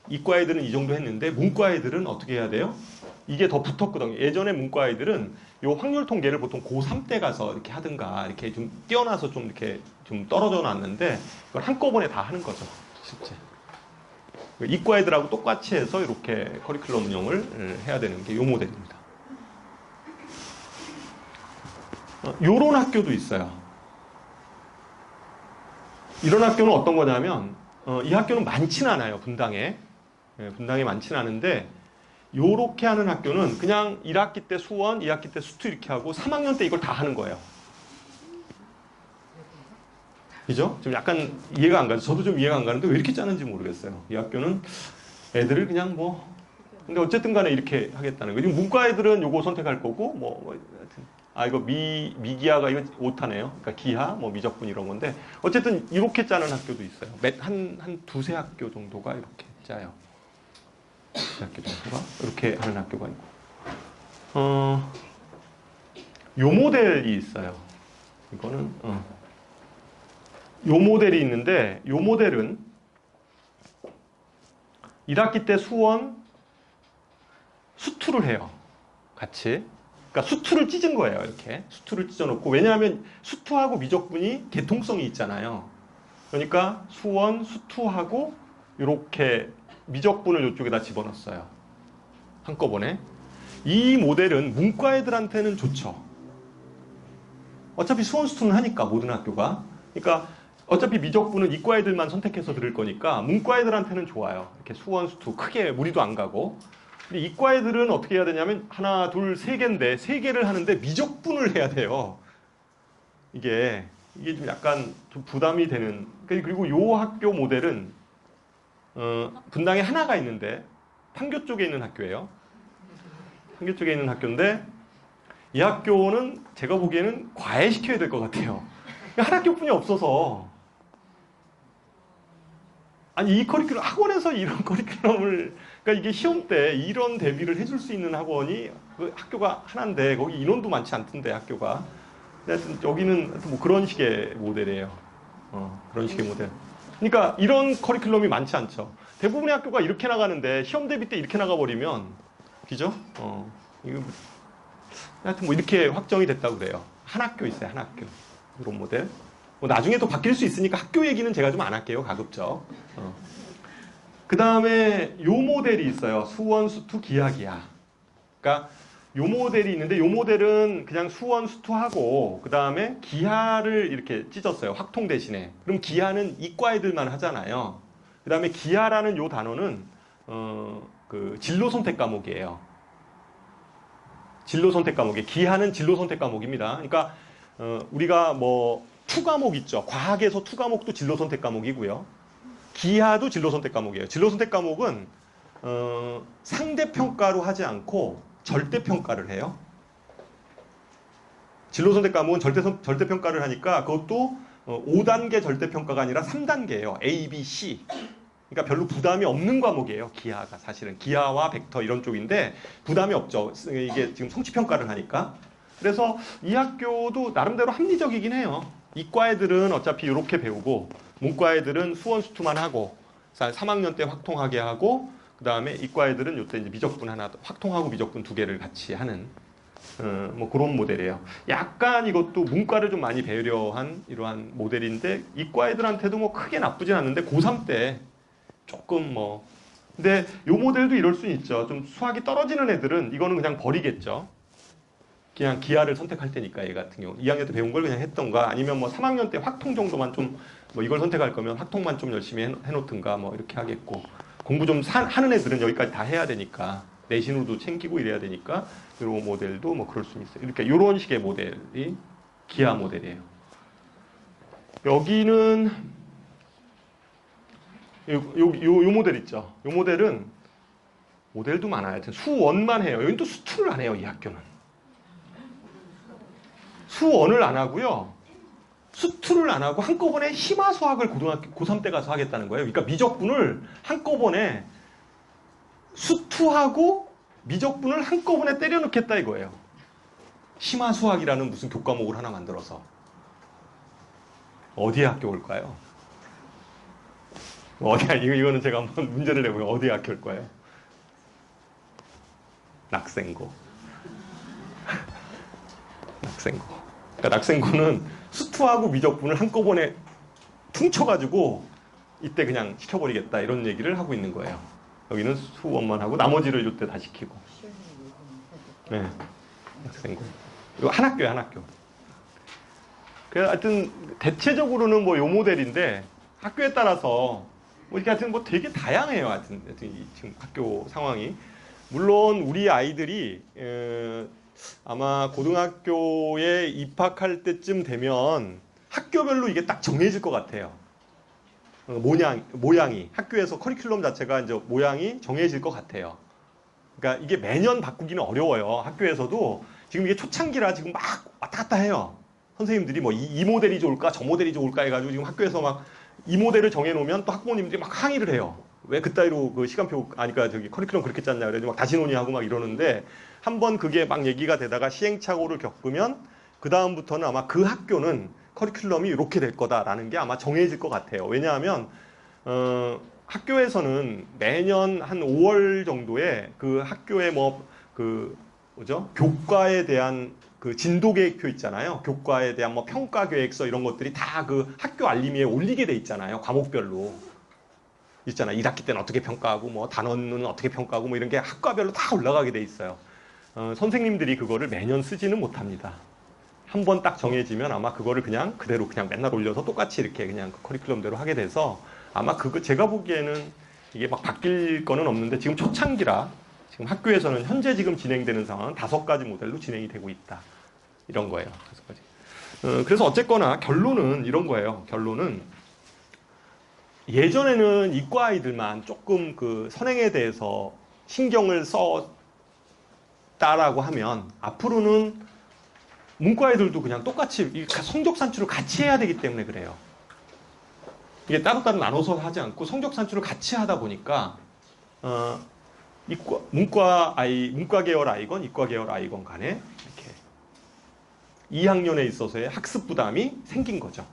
이과 애들은 이 정도 했는데 문과 애들은 어떻게 해야 돼요? 이게 더 붙었거든요. 예전에 문과 애들은 요 확률 통계를 보통 고3 때 가서 이렇게 하든가 이렇게 좀 뛰어나서 좀 이렇게 좀 떨어져 놨는데 이걸 한꺼번에 다 하는 거죠. 실제. 이과 애들하고 똑같이 해서 이렇게 커리큘럼 운영을 해야 되는 게 요 모델입니다. 요런 학교도 있어요. 이런 학교는 어떤 거냐면 이 학교는 많진 않아요. 분당에. 분당에 많진 않은데 요렇게 하는 학교는 그냥 1학기 때 수원, 2학기 때 수투 이렇게 하고 3학년 때 이걸 다 하는 거예요. 그죠? 좀 약간 이해가 안 가죠. 저도 좀 이해가 안 가는데 왜 이렇게 짜는지 모르겠어요. 이 학교는 애들을 그냥 뭐 근데 어쨌든 간에 이렇게 하겠다는 거예요. 지금 문과 애들은 요거 선택할 거고 하여튼 이거 미기하가 이거 오타네요. 그러니까 기하, 뭐 미적분 이런 건데 어쨌든 이렇게 짜는 학교도 있어요. 한 두세 학교 정도가 이렇게 짜요. 두세 학교 정도가 이렇게 하는 학교가 있고 요 모델이 있어요. 이거는 요 모델이 있는데 요 모델은 1학기 때 수원 수투를 해요. 같이. 그러니까 수투를 찢은 거예요. 이렇게. 수투를 찢어놓고. 왜냐하면 수투하고 미적분이 개통성이 있잖아요. 그러니까 수원, 수투하고 이렇게 미적분을 이쪽에다 집어넣었어요. 한꺼번에. 이 모델은 문과 애들한테는 좋죠. 어차피 수원, 수투는 하니까 모든 학교가. 그러니까 어차피 미적분은 이과 애들만 선택해서 들을 거니까 문과 애들한테는 좋아요. 이렇게 수원, 수투 크게 무리도 안 가고. 근데 이과 애들은 어떻게 해야 되냐면 하나, 둘, 세 개인데 세 개를 하는데 미적분을 해야 돼요. 이게 좀 약간 좀 부담이 되는. 그리고 요 학교 모델은 분당에 하나가 있는데 판교 쪽에 있는 학교예요. 판교 쪽에 있는 학교인데 이 학교는 제가 보기에는 과외시켜야 될 것 같아요. 한 학교뿐이 없어서. 아니 이 커리큘럼 학원에서 이런 커리큘럼을 그러니까 이게 시험 때 이런 대비를 해줄 수 있는 학원이 그 학교가 하나인데 거기 인원도 많지 않던데 학교가. 하여튼 여기는 하여튼 뭐 그런 식의 모델이에요. 그런 식의 모델. 그러니까 이런 커리큘럼이 많지 않죠. 대부분의 학교가 이렇게 나가는데 시험 대비 때 이렇게 나가버리면 그죠? 이거 하여튼 뭐 이렇게 확정이 됐다고 그래요. 한 학교 있어요. 한 학교. 이런 모델. 뭐 나중에 또 바뀔 수 있으니까 학교 얘기는 제가 좀 안 할게요. 가급적. 그 다음에 요 모델이 있어요. 수원, 수투, 기하, 기하. 그러니까 요 모델이 있는데 요 모델은 그냥 수원, 수투하고 그 다음에 기하를 이렇게 찢었어요. 확통 대신에. 그럼 기하는 이과 애들만 하잖아요. 그 다음에 기하라는 요 단어는 그 진로 선택 과목이에요. 진로 선택 과목이 기하는 진로 선택 과목입니다. 그러니까 우리가 뭐 투 과목 있죠. 과학에서 투 과목도 진로 선택 과목이고요. 기하도 진로 선택 과목이에요. 진로 선택 과목은 상대 평가로 하지 않고 절대 평가를 해요. 진로 선택 과목은 절대 평가를 하니까 그것도 5단계 절대 평가가 아니라 3단계예요. A, B, C. 그러니까 별로 부담이 없는 과목이에요. 기하가 사실은 기하와 벡터 이런 쪽인데 부담이 없죠. 이게 지금 성취 평가를 하니까. 그래서 이 학교도 나름대로 합리적이긴 해요. 이과 애들은 어차피 이렇게 배우고 문과 애들은 수원 수투만 하고 3학년 때 확통하게 하고 그 다음에 이과 애들은 요때 이제 미적분 하나 확통하고 미적분 두 개를 같이 하는 뭐 그런 모델이에요. 약간 이것도 문과를 좀 많이 배려한 이러한 모델인데 이과 애들한테도 뭐 크게 나쁘진 않는데 고3 때 조금 뭐 근데 요 모델도 이럴 수 있죠. 좀 수학이 떨어지는 애들은 이거는 그냥 버리겠죠. 그냥 기하를 선택할 테니까 얘 같은 경우 2학년 때 배운 걸 그냥 했던가 아니면 뭐 3학년 때 확통 정도만 좀 뭐 이걸 선택할 거면 확통만 좀 열심히 해놓든가 뭐 이렇게 하겠고 공부 좀 하는 애들은 여기까지 다 해야 되니까 내신으로도 챙기고 이래야 되니까 이런 모델도 뭐 그럴 수 있어요. 이렇게 이런 식의 모델이 기하 모델이에요. 여기는 요 모델 있죠. 요 모델은 모델도 많아요. 하여튼 수원만 해요. 여기는 또 수투를 안 해요. 이 학교는 수원을 안 하고요. 수투를 안 하고 한꺼번에 심화수학을 고등학교 고3 때 가서 하겠다는 거예요. 그러니까 미적분을 한꺼번에 수투하고 미적분을 한꺼번에 때려 넣겠다 이거예요. 심화수학이라는 무슨 교과목을 하나 만들어서. 어디에 학교 올까요? 이거는 제가 한번 문제를 내보면 어디에 학교 올 거예요? 낙생고. 낙생고. 그러니까 낙생고는 수투하고 미적분을 한꺼번에 퉁쳐가지고 이때 그냥 시켜버리겠다 이런 얘기를 하고 있는 거예요. 여기는 수원만 하고 나머지를 이때 다 시키고. 네, 낙생고. 이거 한 학교야, 한 학교. 그래서 하여튼 대체적으로는 뭐 요 모델인데 학교에 따라서 뭐 이렇게 하여튼 뭐 되게 다양해요. 하여튼 지금 학교 상황이. 물론 우리 아이들이 아마 고등학교에 입학할 때쯤 되면 학교별로 이게 딱 정해질 것 같아요. 모양이 학교에서 커리큘럼 자체가 이제 모양이 정해질 것 같아요. 그러니까 이게 매년 바꾸기는 어려워요. 학교에서도 지금 이게 초창기라 지금 막 왔다 갔다 해요. 선생님들이 뭐 이 모델이 좋을까 저 모델이 좋을까 해가지고 지금 학교에서 막 이 모델을 정해놓으면 또 학부모님들이 막 항의를 해요. 왜 그따위로 그 시간표 아니까 저기 커리큘럼 그렇게 짰냐 그래가지고 막 다시 논의하고 막 이러는데 한번 그게 막 얘기가 되다가 시행착오를 겪으면 그 다음부터는 아마 그 학교는 커리큘럼이 이렇게 될 거다라는 게 아마 정해질 것 같아요. 왜냐하면 학교에서는 매년 한 5월 정도에 그 학교의 뭐죠? 교과에 대한 그 진도 계획표 있잖아요. 교과에 대한 뭐 평가 계획서 이런 것들이 다 그 학교 알림에 올리게 돼 있잖아요. 과목별로. 있잖아요. 1학기 때는 어떻게 평가하고 뭐 단원은 어떻게 평가하고 뭐 이런 게 학과별로 다 올라가게 돼 있어요. 선생님들이 그거를 매년 쓰지는 못합니다. 한 번 딱 정해지면 아마 그거를 그냥 그대로 그냥 맨날 올려서 똑같이 이렇게 그냥 그 커리큘럼대로 하게 돼서 아마 그거 제가 보기에는 이게 막 바뀔 거는 없는데 지금 초창기라 지금 학교에서는 현재 지금 진행되는 상황은 5가지 모델로 진행이 되고 있다. 이런 거예요. 5가지. 그래서 어쨌거나 결론은 이런 거예요. 결론은 예전에는 이과 아이들만 조금 그 선행에 대해서 신경을 썼다라고 하면 앞으로는 문과 애들도 그냥 똑같이 성적 산출을 같이 해야 되기 때문에 그래요. 이게 따로따로 나눠서 하지 않고 성적 산출을 같이 하다 보니까 문과 계열 아이건 이과 계열 아이건 간에 이렇게 2학년에 있어서의 학습 부담이 생긴 거죠.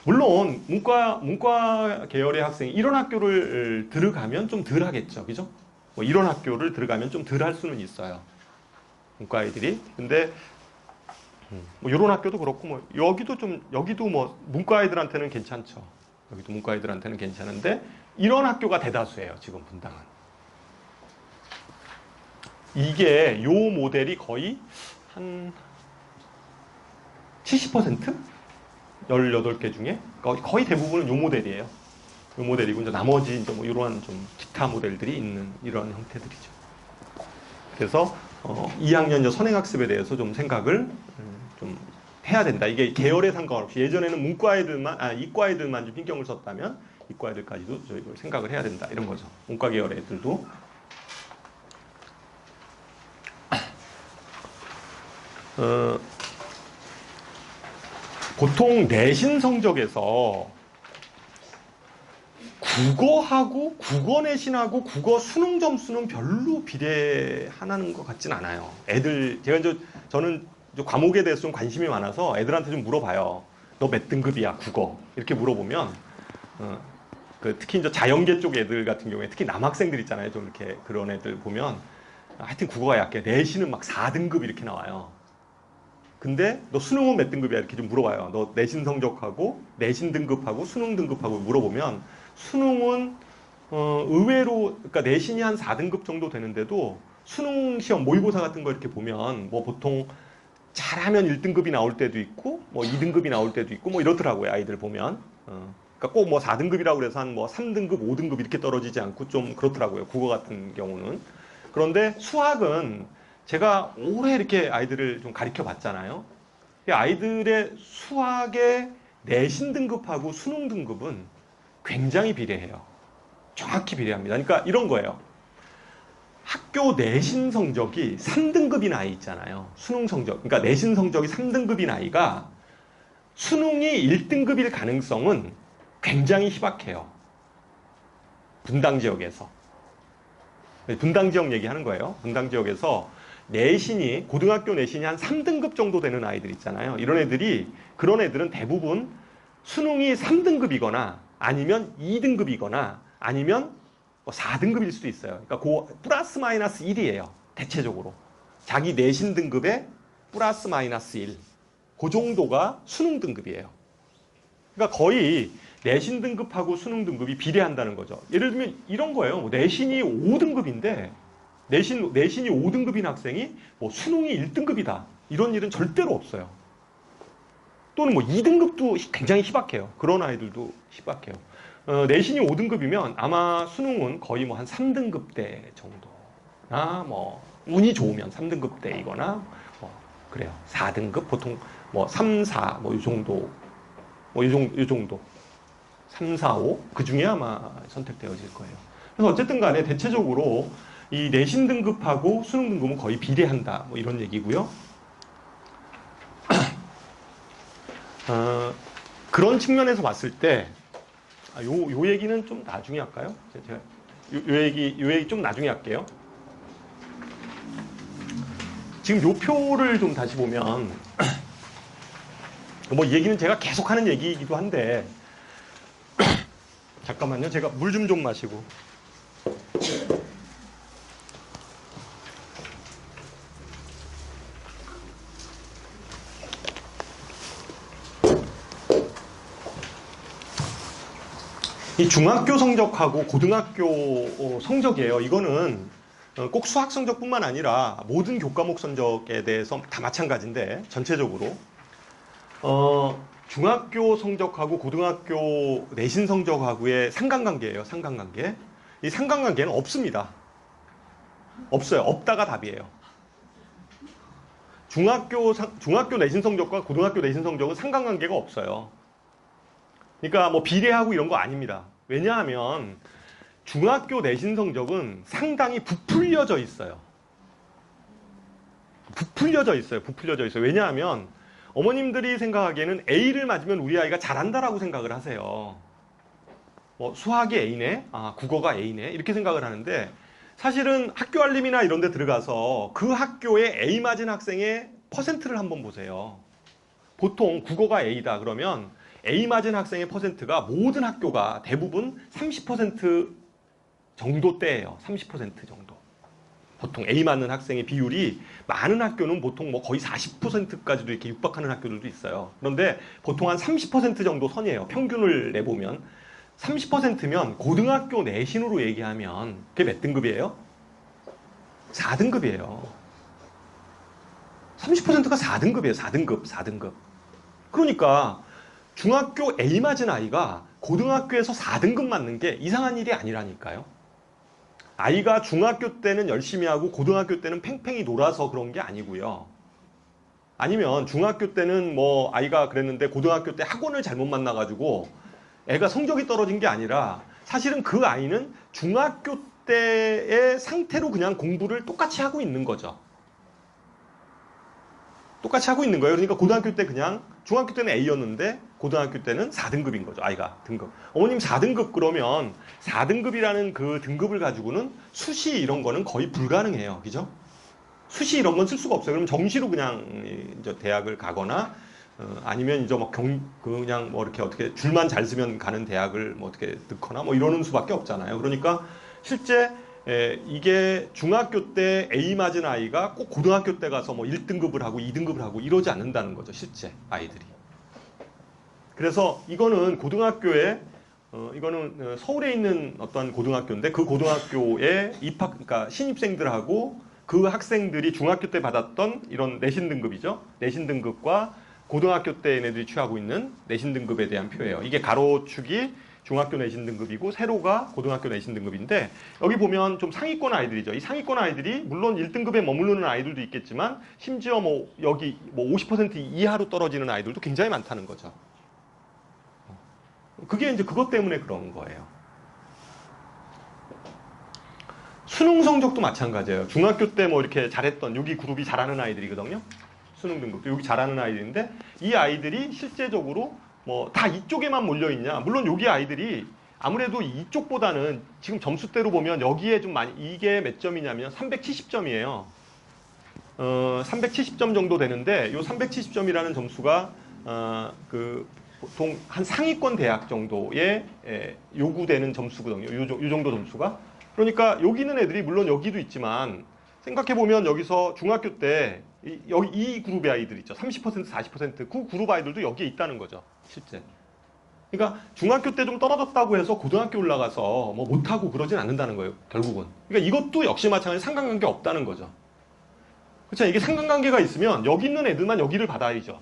물론 문과 계열의 학생이 이런 학교를 들어가면 좀 덜 하겠죠. 그죠? 뭐 이런 학교를 들어가면 좀 덜 할 수는 있어요. 문과 아이들이. 근데 뭐 이런 학교도 그렇고 뭐 여기도 뭐 문과 아이들한테는 괜찮죠. 여기도 문과 아이들한테는 괜찮은데 이런 학교가 대다수예요. 지금 분당은. 이게 요 모델이 거의 한 70%? 18개 중에 거의 대부분은 요 모델이에요. 요 모델이고 이제 나머지 이제 뭐 이러한 좀 기타 모델들이 있는 이러한 형태들이죠. 그래서 2학년 선행학습에 대해서 좀 생각을 좀 해야 된다. 이게 계열에 상관없이 예전에는 이과 애들만 좀 신경을 썼다면 이과 애들까지도 이걸 생각을 해야 된다. 이런 거죠. 문과 계열 애들도. 보통 내신 성적에서 국어 내신하고 국어 수능 점수는 별로 비례하는 것 같진 않아요. 저는 과목에 대해서 좀 관심이 많아서 애들한테 좀 물어봐요. 너 몇 등급이야, 국어? 이렇게 물어보면, 특히 이제 자연계 쪽 애들 같은 경우에, 특히 남학생들 있잖아요. 좀 이렇게 그런 애들 보면, 하여튼 국어가 약해. 내신은 막 4등급 이렇게 나와요. 근데 너 수능은 몇 등급이야? 이렇게 좀 물어봐요. 너 내신 성적하고, 내신 등급하고, 수능 등급하고 물어보면, 수능은, 의외로, 그러니까 내신이 한 4등급 정도 되는데도, 수능 시험 모의고사 같은 거 이렇게 보면, 뭐 보통, 잘하면 1등급이 나올 때도 있고 뭐 2등급이 나올 때도 있고 뭐 이렇더라고요. 아이들 보면. 그러니까 꼭 뭐 4등급이라고 그래서 한 뭐 3등급, 5등급 이렇게 떨어지지 않고 좀 그렇더라고요. 국어 같은 경우는. 그런데 수학은 제가 오래 이렇게 아이들을 좀 가르쳐 봤잖아요. 이 아이들의 수학의 내신 등급하고 수능 등급은 굉장히 비례해요. 정확히 비례합니다. 그러니까 이런 거예요. 학교 내신 성적이 3등급인 아이 있잖아요. 수능 성적, 그러니까 내신 성적이 3등급인 아이가 수능이 1등급일 가능성은 굉장히 희박해요. 분당 지역에서. 분당 지역 얘기하는 거예요. 분당 지역에서 내신이, 고등학교 내신이 한 3등급 정도 되는 아이들 있잖아요. 그런 애들은 대부분 수능이 3등급이거나 아니면 2등급이거나 아니면 4등급일 수도 있어요. 그러니까 플러스 마이너스 1이에요. 대체적으로. 자기 내신 등급에 플러스 마이너스 1. 그 정도가 수능 등급이에요. 그러니까 거의 내신 등급하고 수능 등급이 비례한다는 거죠. 예를 들면 이런 거예요. 내신이 5등급인데 내신이 5등급인 학생이 수능이 1등급이다. 이런 일은 절대로 없어요. 또는 2등급도 굉장히 희박해요. 그런 아이들도 희박해요. 내신이 5등급이면 아마 수능은 거의 한 3등급대 정도나 운이 좋으면 3등급대이거나 그래요. 4등급 보통 3, 4 이 정도 이 정도 3, 4, 5 그 중에 아마 선택되어질 거예요. 그래서 어쨌든 간에 대체적으로 이 내신 등급하고 수능 등급은 거의 비례한다. 이런 얘기고요. 그런 측면에서 봤을 때 요 얘기는 좀 나중에 할까요? 제가 요 얘기 좀 나중에 할게요. 지금 요 표를 좀 다시 보면 이 얘기는 제가 계속 하는 얘기이기도 한데 잠깐만요. 제가 물 좀 마시고. 이 중학교 성적하고 고등학교 성적이에요. 이거는 꼭 수학 성적뿐만 아니라 모든 교과목 성적에 대해서 다 마찬가지인데 전체적으로 중학교 성적하고 고등학교 내신 성적하고의 상관관계예요. 상관관계. 이 상관관계는 없습니다. 없어요. 없다가 답이에요. 중학교 내신 성적과 고등학교 내신 성적은 상관관계가 없어요. 그러니까 비례하고 이런 거 아닙니다. 왜냐하면 중학교 내신 성적은 상당히 부풀려져 있어요. 부풀려져 있어요. 왜냐하면 어머님들이 생각하기에는 A를 맞으면 우리 아이가 잘한다라고 생각을 하세요. 수학이 A네, 국어가 A네 이렇게 생각을 하는데 사실은 학교 알림이나 이런 데 들어가서 그 학교에 A 맞은 학생의 퍼센트를 한번 보세요. 보통 국어가 A다 그러면 A 맞은 학생의 퍼센트가 모든 학교가 대부분 30% 정도대예요. 30% 정도. 보통 A 맞는 학생의 비율이 많은 학교는 보통 거의 40%까지도 이렇게 육박하는 학교들도 있어요. 그런데 보통 한 30% 정도 선이에요. 평균을 내보면 30%면 고등학교 내신으로 얘기하면 그게 몇 등급이에요? 4등급이에요. 30%가 4등급이에요. 4등급. 그러니까 중학교 A 맞은 아이가 고등학교에서 4등급 맞는 게 이상한 일이 아니라니까요. 아이가 중학교 때는 열심히 하고 고등학교 때는 팽팽히 놀아서 그런 게 아니고요. 아니면 중학교 때는 아이가 그랬는데 고등학교 때 학원을 잘못 만나가지고 애가 성적이 떨어진 게 아니라 사실은 그 아이는 중학교 때의 상태로 그냥 공부를 똑같이 하고 있는 거죠. 똑같이 하고 있는 거예요. 그러니까 고등학교 때 그냥 중학교 때는 A였는데 고등학교 때는 4등급인 거죠. 아이가 등급. 어머님 4등급 그러면 4등급이라는 그 등급을 가지고는 수시 이런 거는 거의 불가능해요. 그죠? 수시 이런 건 쓸 수가 없어요. 그럼 정시로 그냥 이제 대학을 가거나 아니면 이제 그냥 이렇게 어떻게 줄만 잘 쓰면 가는 대학을 어떻게 넣거나 이러는 수밖에 없잖아요. 그러니까 실제 이게 중학교 때 A 맞은 아이가 꼭 고등학교 때 가서 1등급을 하고 2등급을 하고 이러지 않는다는 거죠. 실제 아이들이. 그래서 이거는 고등학교에 이거는 서울에 있는 어떤 고등학교인데 그 고등학교에 그러니까 신입생들하고 그 학생들이 중학교 때 받았던 이런 내신 등급이죠. 내신 등급과 고등학교 때 얘네들이 취하고 있는 내신 등급에 대한 표예요. 이게 가로축이 중학교 내신 등급이고 세로가 고등학교 내신 등급인데 여기 보면 좀 상위권 아이들이죠. 이 상위권 아이들이 물론 1등급에 머무르는 아이들도 있겠지만 심지어 뭐 여기 뭐 50% 이하로 떨어지는 아이들도 굉장히 많다는 거죠. 그게 이제 그것 때문에 그런 거예요. 수능 성적도 마찬가지예요. 중학교 때 뭐 이렇게 잘했던 여기 그룹이 잘하는 아이들이거든요. 수능 등급도 여기 잘하는 아이들인데 이 아이들이 실제적으로 뭐 다 이쪽에만 몰려 있냐? 물론 여기 아이들이 아무래도 이쪽보다는 지금 점수대로 보면 여기에 좀 많이 이게 몇 점이냐면 370점이에요. 370점 정도 되는데 요 370점이라는 점수가 그 보통 한 상위권 대학 정도에 요구되는 점수거든요. 요 정도 점수가. 그러니까 여기 있는 애들이 물론 여기도 있지만 생각해보면 여기서 중학교 때 여기 이 그룹의 아이들 있죠. 30% 40% 그 그룹 아이들도 여기에 있다는 거죠. 실제. 그러니까 중학교 때 좀 떨어졌다고 해서 고등학교 올라가서 뭐 못하고 그러진 않는다는 거예요. 결국은. 그러니까 이것도 역시 마찬가지 상관관계 없다는 거죠. 그렇죠. 이게 상관관계가 있으면 여기 있는 애들만 여기를 받아야죠.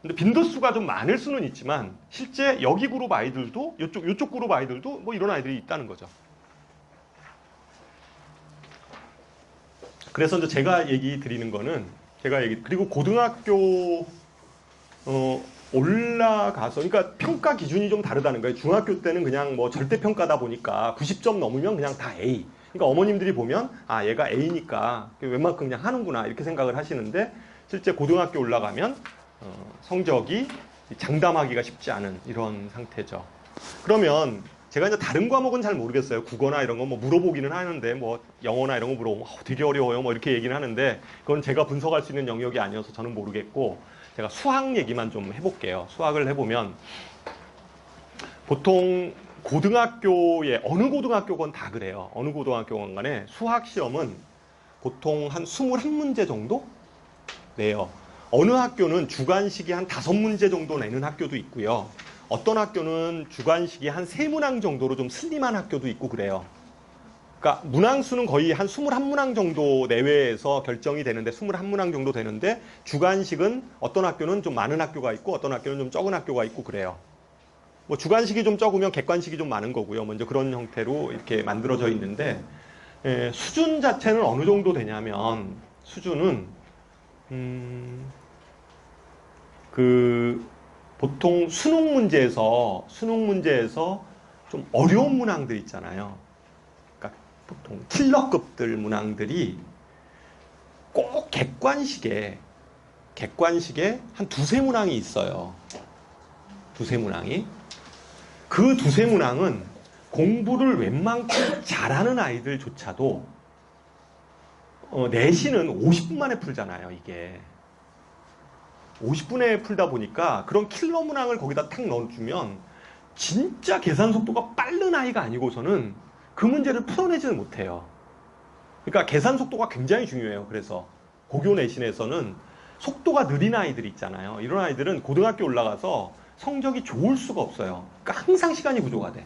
근데 빈도수가 좀 많을 수는 있지만 실제 여기 그룹 아이들도 요쪽 그룹 아이들도 뭐 이런 아이들이 있다는 거죠. 그래서 이제 제가 얘기 드리는 거는 그리고 고등학교 올라가서 그러니까 평가 기준이 좀 다르다는 거예요. 중학교 때는 그냥 뭐 절대 평가다 보니까 90점 넘으면 그냥 다 A. 그러니까 어머님들이 보면 아 얘가 A니까 웬만큼 그냥 하는구나 이렇게 생각을 하시는데 실제 고등학교 올라가면 성적이 장담하기가 쉽지 않은 이런 상태죠. 그러면 제가 이제 다른 과목은 잘 모르겠어요. 국어나 이런 거 뭐 물어보기는 하는데 뭐 영어나 이런 거 물어보면 되게 어려워요. 뭐 이렇게 얘기는 하는데 그건 제가 분석할 수 있는 영역이 아니어서 저는 모르겠고 제가 수학 얘기만 좀 해볼게요. 수학을 해보면 보통 고등학교에 어느 고등학교건 다 그래요. 어느 고등학교건 간에 수학 시험은 보통 한 21문제 정도 내요. 어느 학교는 주관식이 한 5문제 정도 내는 학교도 있고요. 어떤 학교는 주관식이 한 3문항 정도로 좀 슬림한 학교도 있고 그래요. 그러니까 문항수는 거의 한 21문항 정도 내외에서 결정이 되는데 21문항 정도 되는데 주관식은 어떤 학교는 좀 많은 학교가 있고 어떤 학교는 좀 적은 학교가 있고 그래요. 뭐 주관식이 좀 적으면 객관식이 좀 많은 거고요. 먼저 그런 형태로 이렇게 만들어져 있는데 수준 자체는 어느 정도 되냐면 수준은 보통 수능 문제에서 좀 어려운 문항들 있잖아요. 그러니까 보통 킬러급들 문항들이 꼭 객관식에 한 2-3문항이 있어요. 2-3문항이. 그 2-3문항은 공부를 웬만큼 잘하는 아이들조차도 내신은 50분 만에 풀잖아요, 이게. 50분에 풀다 보니까 그런 킬러 문항을 거기다 탁 넣어주면 진짜 계산 속도가 빠른 아이가 아니고서는 그 문제를 풀어내지는 못해요. 그러니까 계산 속도가 굉장히 중요해요. 그래서 고교 내신에서는 속도가 느린 아이들 있잖아요. 이런 아이들은 고등학교 올라가서 성적이 좋을 수가 없어요. 그러니까 항상 시간이 부족하대.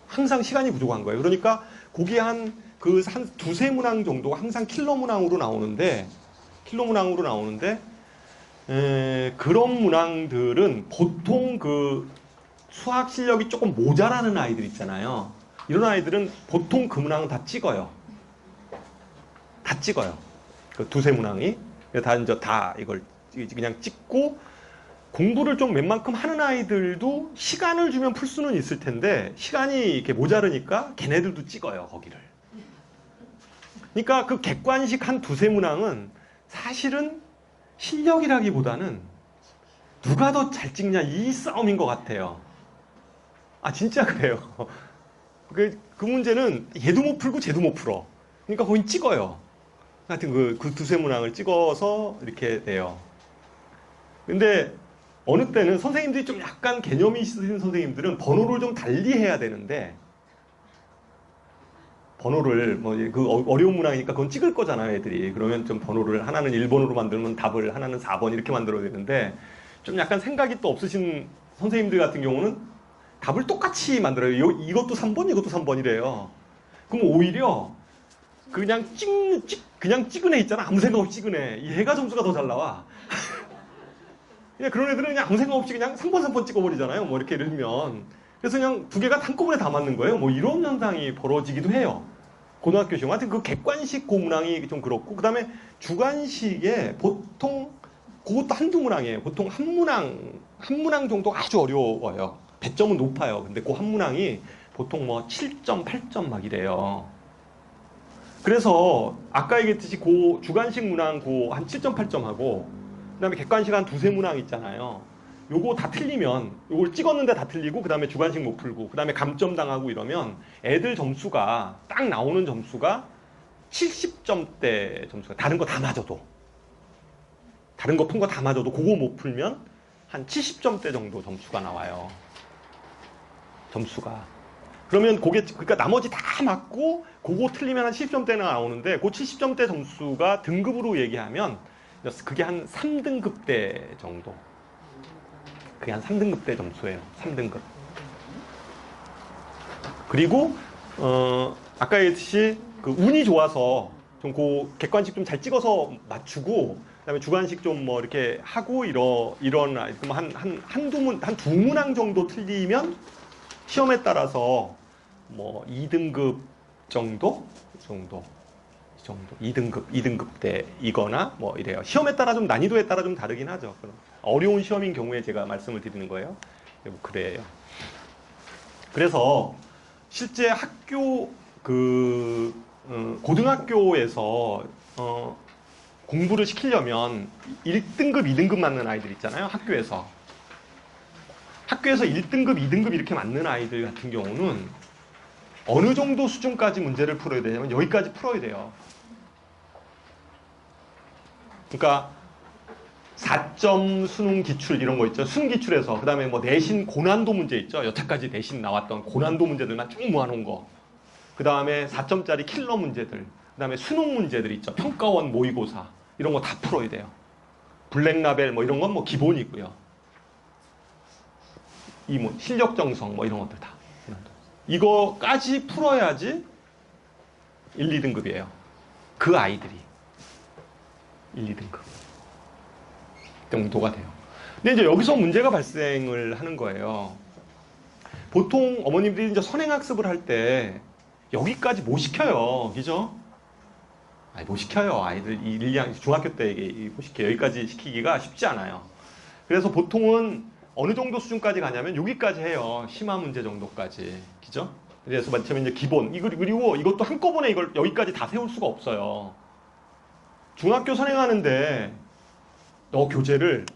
항상 시간이 부족한 거예요. 그러니까 거기 한 2-3문항 정도가 항상 킬러 문항으로 나오는데 그런 문항들은 보통 그 수학 실력이 조금 모자라는 아이들 있잖아요. 이런 아이들은 보통 그 문항은 다 찍어요. 다 찍어요. 그 2-3문항이. 다 이걸 그냥 찍고 공부를 좀 웬만큼 하는 아이들도 시간을 주면 풀 수는 있을 텐데 시간이 이렇게 모자르니까 걔네들도 찍어요, 거기를. 그러니까 그 객관식 한 2-3문항은 사실은 실력이라기보다는 누가 더 잘 찍냐 이 싸움인 것 같아요. 아 진짜 그래요. 그 문제는 얘도 못 풀고 쟤도 못 풀어. 그러니까 거긴 찍어요. 하여튼 그 2-3문항을 찍어서 이렇게 내요. 근데 어느 때는 선생님들이 좀 약간 개념이 있으신 선생님들은 번호를 좀 달리 해야 되는데 번호를 그 어려운 문항이니까 그건 찍을 거잖아요, 애들이. 그러면 좀 번호를 하나는 1번으로 만들면 답을 하나는 4번 이렇게 만들어야 되는데 좀 약간 생각이 또 없으신 선생님들 같은 경우는 답을 똑같이 만들어요. 이것도 3번, 이것도 3번이래요. 그럼 오히려 그냥 찍은 애 있잖아. 아무 생각 없이 찍은 애. 이 애가 점수가 더 잘 나와. 그냥 그런 애들은 그냥 아무 생각 없이 그냥 3번 3번 찍어버리잖아요. 뭐 이렇게 예를 들면. 그래서 그냥 두 개가 한꺼번에 다 맞는 거예요. 뭐 이런 현상이 벌어지기도 해요. 고등학교 시험. 하여튼 그 객관식 고문항이 좀 그렇고, 그 다음에 주관식에 보통 그것도 한두 문항이에요. 보통 한 문항 정도 아주 어려워요. 배점은 높아요. 근데 그 한 문항이 보통 뭐 7점, 8점 막 이래요. 그래서 아까 얘기했듯이 그 주관식 문항 그 한 7점, 8점 하고, 그 다음에 객관식 한 두세 문항 있잖아요. 요거 다 틀리면, 요걸 찍었는데 다 틀리고, 그 다음에 주관식 못 풀고, 그 다음에 감점 당하고 이러면 애들 점수가, 딱 나오는 점수가 70점대 점수가, 다른 거 다 맞아도. 다른 거 푼 거 다 맞아도 그거 못 풀면 한 70점대 정도 점수가 나와요. 점수가. 그러면 그러니까 나머지 다 맞고, 그거 틀리면 한 70점대나 나오는데, 그 70점대 점수가 등급으로 얘기하면, 그게 한 3등급대 정도. 그게 한 3등급대 점수예요. 3등급. 그리고 아까 얘기했듯이 그 운이 좋아서 좀 그 객관식 좀 잘 찍어서 맞추고, 그다음에 주관식 좀 뭐 이렇게 하고 이런 한두 문항 정도 틀리면 시험에 따라서 뭐 2등급 정도 2등급대이거나 뭐 이래요. 시험에 따라 좀 난이도에 따라 좀 다르긴 하죠. 그럼 어려운 시험인 경우에 제가 말씀을 드리는 거예요. 뭐 그래요. 그래서 실제 학교 고등학교에서 공부를 시키려면 1등급, 2등급 맞는 아이들 있잖아요. 학교에서 1등급, 2등급 이렇게 맞는 아이들 같은 경우는 어느 정도 수준까지 문제를 풀어야 되냐면 여기까지 풀어야 돼요. 그러니까 4점 수능 기출 이런 거 있죠. 수능 기출에서 그 다음에 뭐 내신 고난도 문제 있죠. 여태까지 내신 나왔던 고난도 문제들만 쭉 모아놓은 거. 그 다음에 4점짜리 킬러 문제들. 그 다음에 수능 문제들 있죠. 평가원 모의고사 이런 거 다 풀어야 돼요. 블랙라벨 뭐 이런 건 뭐 기본이고요. 이 뭐 실력 정성 뭐 이런 것들 다. 이거까지 풀어야지 1, 2등급이에요. 그 아이들이 1, 2등급 정도가 돼요. 근데 이제 여기서 문제가 발생을 하는 거예요. 보통 어머님들이 이제 선행학습을 할 때 여기까지 못 시켜요. 그죠? 아니, 못 시켜요. 아이들 1, 2학년 중학교 때 못 시켜요. 여기까지 시키기가 쉽지 않아요. 그래서 보통은 어느 정도 수준까지 가냐면 여기까지 해요. 심화 문제 정도까지. 그죠? 그래서 마치면 이제 기본. 그리고 이것도 한꺼번에 이걸 여기까지 다 세울 수가 없어요. 중학교 선행하는데 너 교재를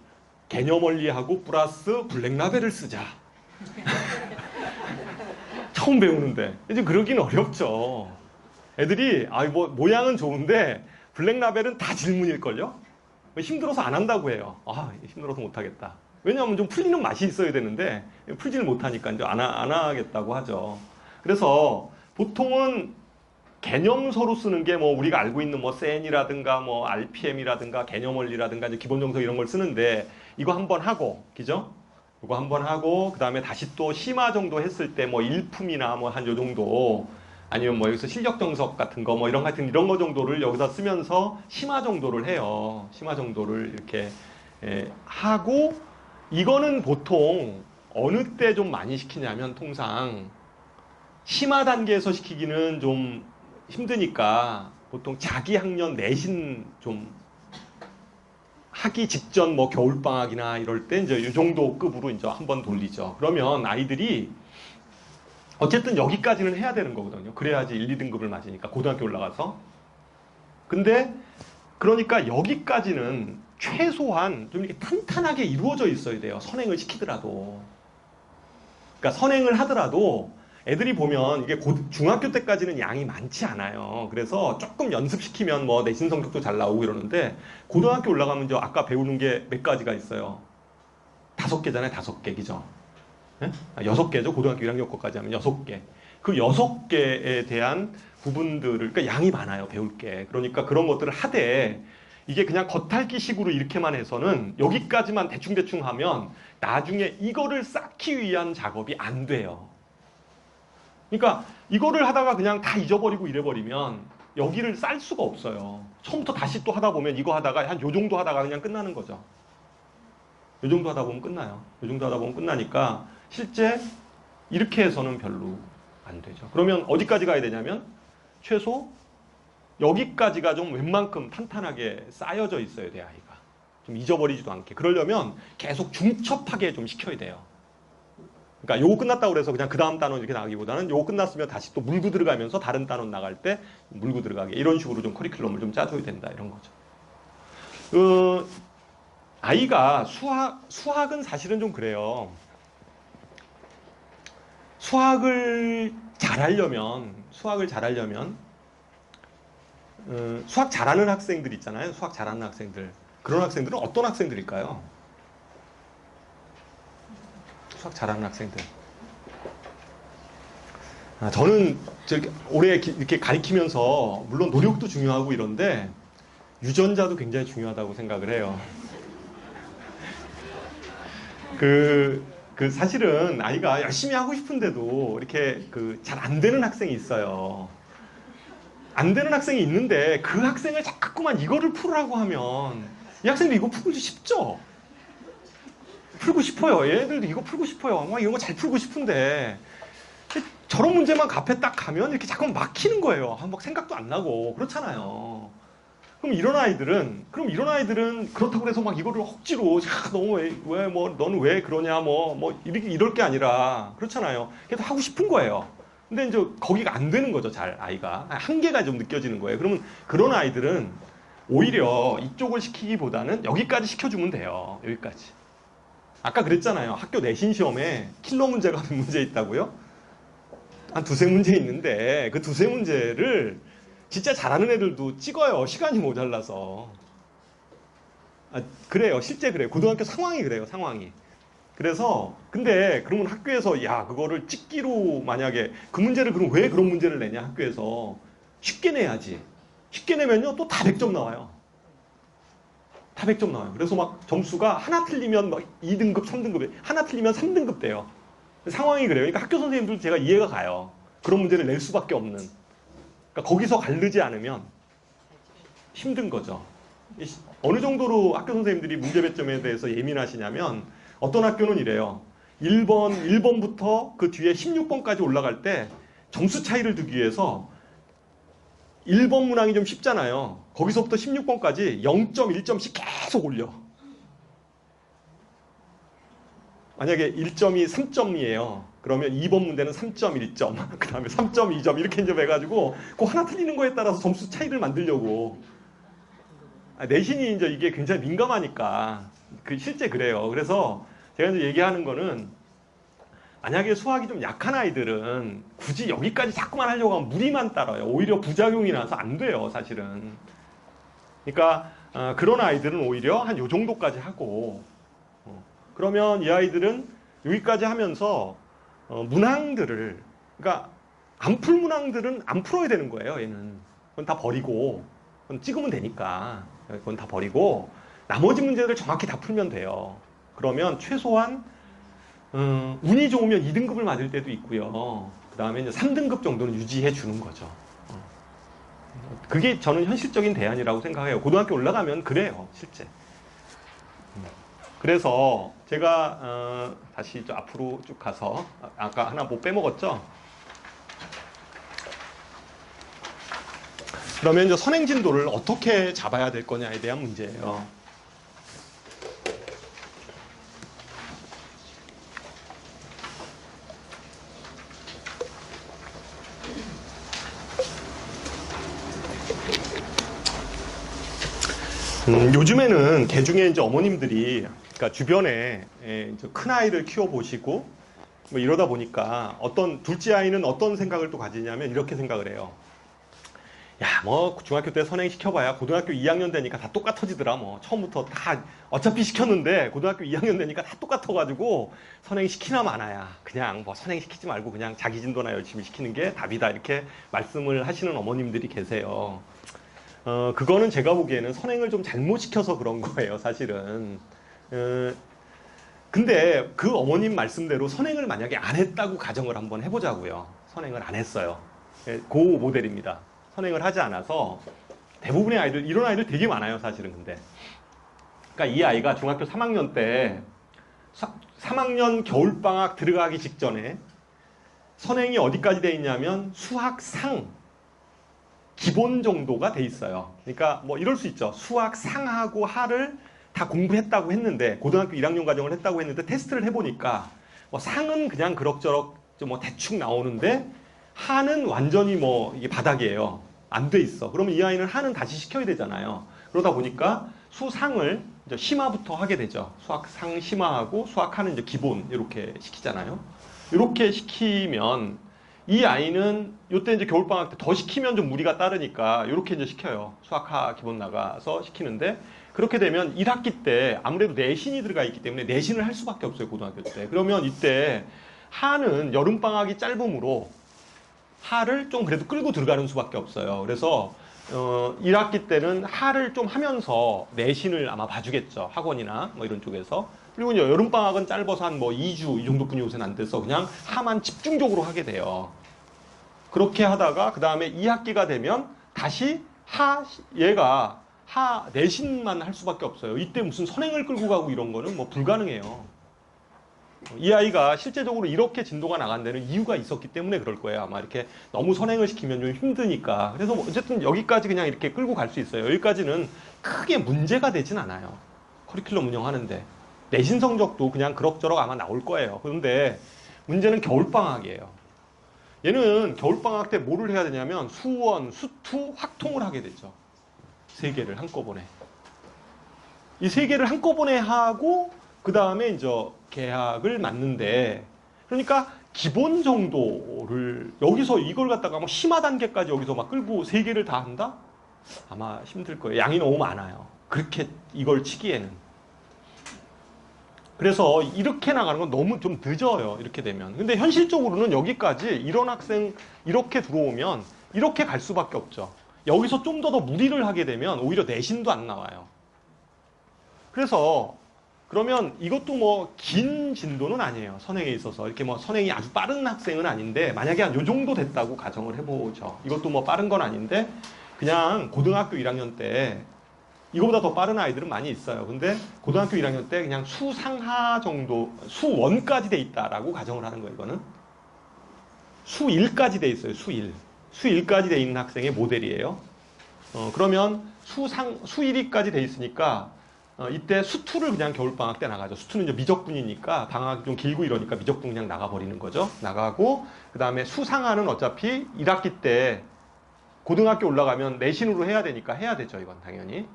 개념 원리하고 플러스 블랙라벨을 쓰자. 처음 배우는데. 이제 그러긴 어렵죠. 애들이, 뭐, 모양은 좋은데, 블랙라벨은 다 질문일걸요? 힘들어서 안 한다고 해요. 힘들어서 못하겠다. 왜냐하면 좀 풀리는 맛이 있어야 되는데, 풀지를 못하니까 이제 안 하겠다고 하죠. 그래서 보통은 개념서로 쓰는 게 뭐 우리가 알고 있는 뭐 센이라든가 뭐 RPM이라든가 개념 원리라든가 이제 기본 정석 이런 걸 쓰는데 이거 한번 하고, 그죠? 이거 한번 하고 그다음에 다시 또 심화 정도 했을 때 뭐 일품이나 뭐 한 요 정도 아니면 뭐 여기서 실력 정석 같은 거 뭐 이런 거 정도를 여기서 쓰면서 심화 정도를 해요. 심화 정도를 이렇게 하고 이거는 보통 어느 때 좀 많이 시키냐면 통상 심화 단계에서 시키기는 좀 힘드니까 보통 자기 학년 내신 좀 하기 직전 뭐 겨울방학이나 이럴 때 이제 이 정도 급으로 이제 한번 돌리죠. 그러면 아이들이 어쨌든 여기까지는 해야 되는 거거든요. 그래야지 1, 2등급을 맞으니까 고등학교 올라가서. 근데 그러니까 여기까지는 최소한 좀 이렇게 탄탄하게 이루어져 있어야 돼요. 선행을 시키더라도. 그러니까 선행을 하더라도 애들이 보면 이게 중학교 때까지는 양이 많지 않아요. 그래서 조금 연습시키면 뭐 내신 성적도 잘 나오고 이러는데 고등학교 올라가면 저 아까 배우는 게 몇 가지가 있어요. 5개잖아요. 5개. 그죠? 네? 6개죠. 고등학교 1학년 거까지 하면 6개. 그 6개에 대한 부분들을, 그러니까 양이 많아요. 배울 게. 그러니까 그런 것들을 하되 이게 그냥 겉핥기식으로 이렇게만 해서는 여기까지만 대충대충 하면 나중에 이거를 쌓기 위한 작업이 안 돼요. 그러니까 이거를 하다가 그냥 다 잊어버리고 이래버리면 여기를 쌀 수가 없어요. 처음부터 다시 또 하다 보면 이거 하다가 한 요 정도 하다가 그냥 끝나는 거죠. 요 정도 하다 보면 끝나요. 요 정도 하다 보면 끝나니까 실제 이렇게 해서는 별로 안 되죠. 그러면 어디까지 가야 되냐면 최소 여기까지가 좀 웬만큼 탄탄하게 쌓여져 있어야 돼, 아이가. 좀 잊어버리지도 않게. 그러려면 계속 중첩하게 좀 시켜야 돼요. 그러니까 요거 끝났다고 그래서 그냥 그 다음 단원 이렇게 나가기보다는 요거 끝났으면 다시 또 물고 들어가면서 다른 단원 나갈 때 물고 들어가게. 이런 식으로 좀 커리큘럼을 좀 짜줘야 된다. 이런 거죠. 아이가 수학은 사실은 좀 그래요. 수학을 잘하려면 수학 잘하는 학생들 있잖아요. 수학 잘하는 학생들. 그런 학생들은 어떤 학생들일까요? 수학 잘하는 학생들. 저는 올해 이렇게 가르치면서 물론 노력도 중요하고 이런데 유전자도 굉장히 중요하다고 생각을 해요. 사실은 아이가 열심히 하고 싶은데도 이렇게 잘 안 되는 학생이 있어요. 안 되는 학생이 있는데 그 학생을 자꾸만 이거를 풀으라고 하면 이 학생도 이거 풀고 쉽죠? 풀고 싶어요. 얘네들도 이거 풀고 싶어요. 이런 거 잘 풀고 싶은데 저런 문제만 앞에 딱 가면 이렇게 자꾸 막히는 거예요. 막 생각도 안 나고 그렇잖아요. 그럼 이런 아이들은 그렇다고 해서 막 이거를 억지로 너는 왜 그러냐 이럴 게 아니라 그렇잖아요. 그래도 하고 싶은 거예요. 근데 이제 거기가 안 되는 거죠. 잘 아이가 한계가 좀 느껴지는 거예요. 그러면 그런 아이들은 오히려 이쪽을 시키기보다는 여기까지 시켜주면 돼요. 여기까지. 아까 그랬잖아요. 학교 내신 시험에 킬러 문제가 몇 문제 있다고요? 한 두세 문제 있는데 그 두세 문제를 진짜 잘하는 애들도 찍어요. 시간이 모자라서. 그래요. 실제 그래요. 고등학교 상황이 그래요. 상황이. 그래서 근데 그러면 학교에서 그거를 찍기로 만약에 그 문제를 그럼 왜 그런 문제를 내냐 학교에서 쉽게 내야지. 쉽게 내면요 또 다 100점 나와요. 다 100점 나와요. 그래서 막 점수가 하나 틀리면 막 2등급, 3등급, 하나 틀리면 3등급 돼요. 상황이 그래요. 그러니까 학교 선생님들 제가 이해가 가요. 그런 문제를 낼 수밖에 없는. 그러니까 거기서 가르지 않으면 힘든 거죠. 어느 정도로 학교 선생님들이 문제 배점에 대해서 예민하시냐면 어떤 학교는 이래요. 1번부터 그 뒤에 16번까지 올라갈 때 점수 차이를 두기 위해서 1번 문항이 좀 쉽잖아요. 거기서부터 16번까지 0.1점씩 계속 올려. 만약에 1점이 3점이에요. 그러면 2번 문제는 3.1점, 그 다음에 3.2점 이렇게 이제 해가지고 그 하나 틀리는 거에 따라서 점수 차이를 만들려고. 내신이 이제 이게 굉장히 민감하니까 실제 그래요. 그래서 제가 이제 얘기하는 거는 만약에 수학이 좀 약한 아이들은 굳이 여기까지 자꾸만 하려고 하면 무리만 따라요. 오히려 부작용이 나서 안 돼요, 사실은. 그러니까 그런 아이들은 오히려 한 요 정도까지 하고 그러면 이 아이들은 여기까지 하면서 문항들을 그러니까 안 풀 문항들은 안 풀어야 되는 거예요. 얘는 그건 다 버리고 그건 찍으면 되니까 그건 다 버리고 나머지 문제들 정확히 다 풀면 돼요. 그러면 최소한 운이 좋으면 2등급을 맞을 때도 있고요. 그 다음에 이제 3등급 정도는 유지해 주는 거죠. 그게 저는 현실적인 대안이라고 생각해요. 고등학교 올라가면 그래요, 실제. 그래서 제가 다시 앞으로 쭉 가서 아까 하나 뭐 빼먹었죠? 그러면 이제 선행진도를 어떻게 잡아야 될 거냐에 대한 문제예요. 요즘에는 개중에 이제 어머님들이 그러니까 주변에 이제 큰 아이를 키워보시고 뭐 이러다 보니까 둘째 아이는 어떤 생각을 또 가지냐면 이렇게 생각을 해요. 야, 뭐 중학교 때 선행 시켜봐야 고등학교 2학년 되니까 다 똑같아지더라. 뭐 처음부터 다 어차피 시켰는데 고등학교 2학년 되니까 다 똑같아가지고 선행 시키나 마나야. 그냥 뭐 선행 시키지 말고 그냥 자기 진도나 열심히 시키는 게 답이다. 이렇게 말씀을 하시는 어머님들이 계세요. 그거는 제가 보기에는 선행을 좀 잘못 시켜서 그런 거예요, 사실은. 근데 그 어머님 말씀대로 선행을 만약에 안 했다고 가정을 한번 해보자고요. 선행을 안 했어요. 그 모델입니다. 선행을 하지 않아서 대부분의 아이들, 이런 아이들 되게 많아요, 사실은. 근데 그러니까 이 아이가 중학교 3학년 때 3학년 겨울방학 들어가기 직전에 선행이 어디까지 돼 있냐면 수학 상 기본 정도가 돼 있어요. 그러니까 뭐 이럴 수 있죠. 수학 상하고 하를 다 공부했다고 했는데 고등학교 1학년 과정을 했다고 했는데 테스트를 해보니까 뭐 상은 그냥 그럭저럭 좀 뭐 대충 나오는데 하는 완전히 뭐 이게 바닥이에요. 안 돼 있어. 그러면 이 아이는 하는 다시 시켜야 되잖아요. 그러다 보니까 수상을 이제 심화부터 하게 되죠. 수학상 심화하고 수학하는 이제 기본 이렇게 시키잖아요. 이렇게 시키면 이 아이는 이때 이제 겨울방학 때 더 시키면 좀 무리가 따르니까 이렇게 이제 시켜요. 수학하 기본 나가서 시키는데 그렇게 되면 1학기 때 아무래도 내신이 들어가 있기 때문에 내신을 할 수밖에 없어요. 고등학교 때. 그러면 이때 하는 여름방학이 짧으므로 하를 좀 그래도 끌고 들어가는 수밖에 없어요. 그래서 1학기 때는 하를 좀 하면서 내신을 아마 봐주겠죠. 학원이나 뭐 이런 쪽에서. 그리고 이제 여름방학은 짧아서 한 뭐 2주 이 정도뿐이 요새는 안 돼서 그냥 하만 집중적으로 하게 돼요. 그렇게 하다가 그 다음에 2학기가 되면 다시 얘가 내신만 할 수밖에 없어요. 이때 무슨 선행을 끌고 가고 이런 거는 뭐 불가능해요. 이 아이가 실제적으로 이렇게 진도가 나간 데는 이유가 있었기 때문에 그럴 거예요. 아마 이렇게 너무 선행을 시키면 좀 힘드니까. 그래서 어쨌든 여기까지 그냥 이렇게 끌고 갈 수 있어요. 여기까지는 크게 문제가 되진 않아요. 커리큘럼 운영하는데. 내신 성적도 그냥 그럭저럭 아마 나올 거예요. 그런데 문제는 겨울방학이에요. 얘는 겨울방학 때 뭐를 해야 되냐면 수원, 수투, 확통을 하게 되죠. 3개를 한꺼번에. 이 3개를 한꺼번에 하고 그 다음에 이제 계약을 맞는데 그러니까 기본 정도를 여기서 이걸 갖다가 뭐 심화 단계까지 여기서 막 끌고 3개를 다 한다? 아마 힘들 거예요. 양이 너무 많아요. 그렇게 이걸 치기에는. 그래서 이렇게 나가는 건 너무 좀 늦어요. 이렇게 되면. 근데 현실적으로는 여기까지 이런 학생 이렇게 들어오면 이렇게 갈 수밖에 없죠. 여기서 좀 더 무리를 하게 되면 오히려 내신도 안 나와요. 그래서 그러면 이것도 뭐 긴 진도는 아니에요. 선행에 있어서. 이렇게 뭐 선행이 아주 빠른 학생은 아닌데 만약에 한 요 정도 됐다고 가정을 해보죠. 이것도 뭐 빠른 건 아닌데 그냥 고등학교 1학년 때 이거보다 더 빠른 아이들은 많이 있어요. 근데 고등학교 1학년 때 그냥 수상하 정도, 수원까지 돼 있다라고 가정을 하는 거예요. 이거는. 수1까지 돼 있어요. 수1. 수1까지 돼 있는 학생의 모델이에요. 그러면 수1까지 돼 있으니까 이때 수2를 그냥 겨울방학 때 나가죠. 수2는 이제 미적분이니까 방학이 좀 길고 이러니까 미적분 그냥 나가버리는 거죠. 나가고 그 다음에 수상하는 어차피 1학기 때 고등학교 올라가면 내신으로 해야 되니까 해야 되죠. 이건 당연히.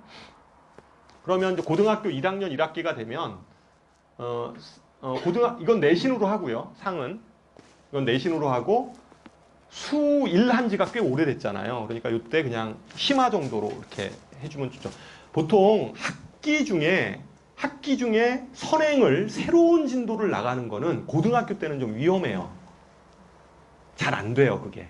그러면 이제 고등학교 1학년 1학기가 되면 이건 내신으로 하고요. 상은 이건 내신으로 하고 수1 한 지가 꽤 오래됐잖아요. 그러니까 이때 그냥 심화 정도로 이렇게 해주면 좋죠. 보통 학기 중에 선행을 새로운 진도를 나가는 거는 고등학교 때는 좀 위험해요. 잘 안 돼요, 그게.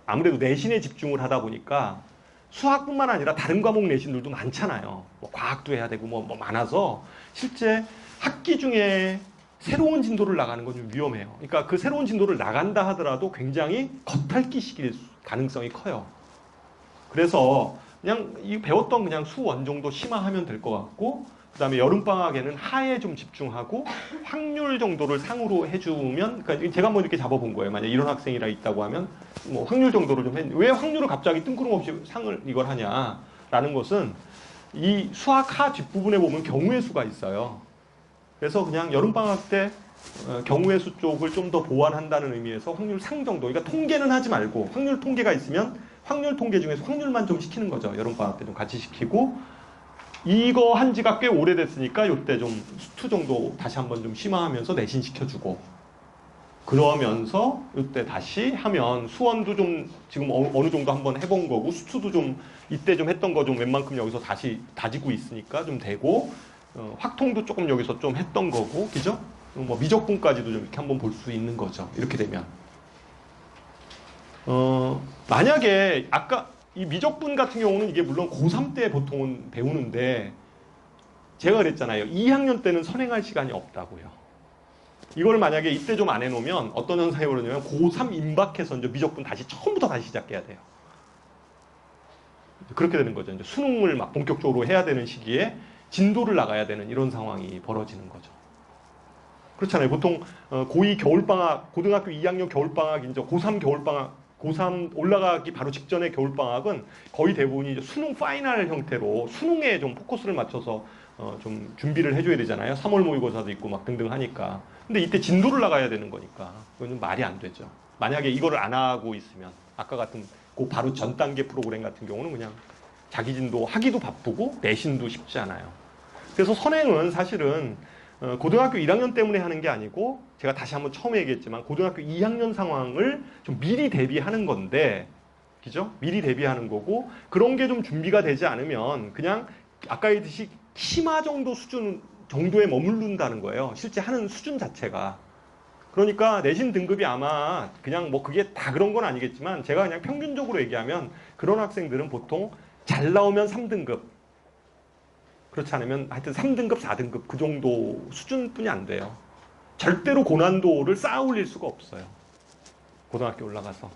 아무래도 내신에 집중을 하다 보니까 수학뿐만 아니라 다른 과목 내신들도 많잖아요. 뭐 과학도 해야 되고 뭐 많아서 실제 학기 중에 새로운 진도를 나가는 건 좀 위험해요. 그러니까 그 새로운 진도를 나간다 하더라도 굉장히 겉핥기식일 가능성이 커요. 그래서 그냥 배웠던 그냥 수원 정도 심화하면 될 것 같고 그 다음에 여름방학에는 하에 좀 집중하고 확률 정도를 상으로 해주면 그러니까 제가 한번 이렇게 잡아본 거예요. 만약 이런 학생이라 있다고 하면 뭐 확률 정도를 좀 왜 확률을 갑자기 뜬구름없이 상을 이걸 하냐라는 것은 이 수학 하 뒷부분에 보면 경우의 수가 있어요. 그래서 그냥 여름방학 때 경우의 수 쪽을 좀 더 보완한다는 의미에서 확률 상 정도 그러니까 통계는 하지 말고 확률 통계가 있으면 확률 통계 중에서 확률만 좀 시키는 거죠. 여름방학 때 좀 같이 시키고 이거 한 지가 꽤 오래됐으니까 이때 좀 수투 정도 다시 한번 좀 심화하면서 내신 시켜주고 그러면서 이때 다시 하면 수원도 좀 지금 어느 정도 한번 해본 거고 수투도 좀 이때 좀 했던 거 좀 웬만큼 여기서 다시 다지고 있으니까 좀 되고 확통도 조금 여기서 좀 했던 거고 그죠? 뭐 미적분까지도 좀 이렇게 한번 볼 수 있는 거죠. 이렇게 되면 만약에 아까 이 미적분 같은 경우는 이게 물론 고3 때 보통은 배우는데 제가 그랬잖아요. 2학년 때는 선행할 시간이 없다고요. 이걸 만약에 이때 좀 안 해놓으면 어떤 현상이 오르냐면 고3 임박해서 이제 미적분 다시 처음부터 다시 시작해야 돼요. 그렇게 되는 거죠. 이제 수능을 막 본격적으로 해야 되는 시기에 진도를 나가야 되는 이런 상황이 벌어지는 거죠. 그렇잖아요. 보통 고2 겨울방학, 고등학교 2학년 겨울방학이죠. 고3 겨울방학, 고3 올라가기 바로 직전의 겨울방학은 거의 대부분이 이제 수능 파이널 형태로 수능에 좀 포커스를 맞춰서 좀 준비를 해줘야 되잖아요. 3월 모의고사도 있고 막 등등 하니까. 근데 이때 진도를 나가야 되는 거니까 그건 좀 말이 안 되죠. 만약에 이거를 안 하고 있으면 아까 같은 그 바로 전 단계 프로그램 같은 경우는 그냥 자기 진도 하기도 바쁘고 내신도 쉽지 않아요. 그래서 선행은 사실은 고등학교 1학년 때문에 하는 게 아니고 제가 다시 한번 처음에 얘기했지만 고등학교 2학년 상황을 좀 미리 대비하는 건데 그죠? 미리 대비하는 거고 그런 게 좀 준비가 되지 않으면 그냥 아까 얘기했듯이 심화 정도 수준 정도에 머무른다는 거예요. 실제 하는 수준 자체가. 그러니까 내신 등급이 아마 그냥 뭐 그게 다 그런 건 아니겠지만 제가 그냥 평균적으로 얘기하면 그런 학생들은 보통 잘 나오면 3등급 그렇지 않으면 하여튼 3등급, 4등급 그 정도 수준뿐이 안 돼요. 절대로 고난도를 쌓아 올릴 수가 없어요. 고등학교 올라가서.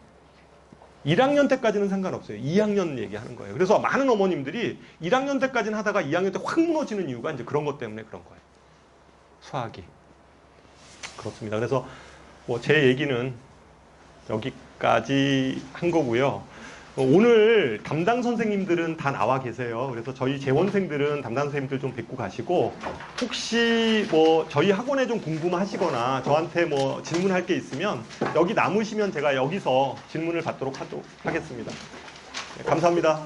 1학년 때까지는 상관없어요. 2학년 얘기하는 거예요. 그래서 많은 어머님들이 1학년 때까지는 하다가 2학년 때 확 무너지는 이유가 이제 그런 것 때문에 그런 거예요. 수학이. 그렇습니다. 그래서 뭐 제 얘기는 여기까지 한 거고요. 오늘 담당 선생님들은 다 나와 계세요. 그래서 저희 재원생들은 담당 선생님들 좀 뵙고 가시고 혹시 뭐 저희 학원에 좀 궁금하시거나 저한테 뭐 질문할 게 있으면 여기 남으시면 제가 여기서 질문을 받도록 하겠습니다. 네, 감사합니다.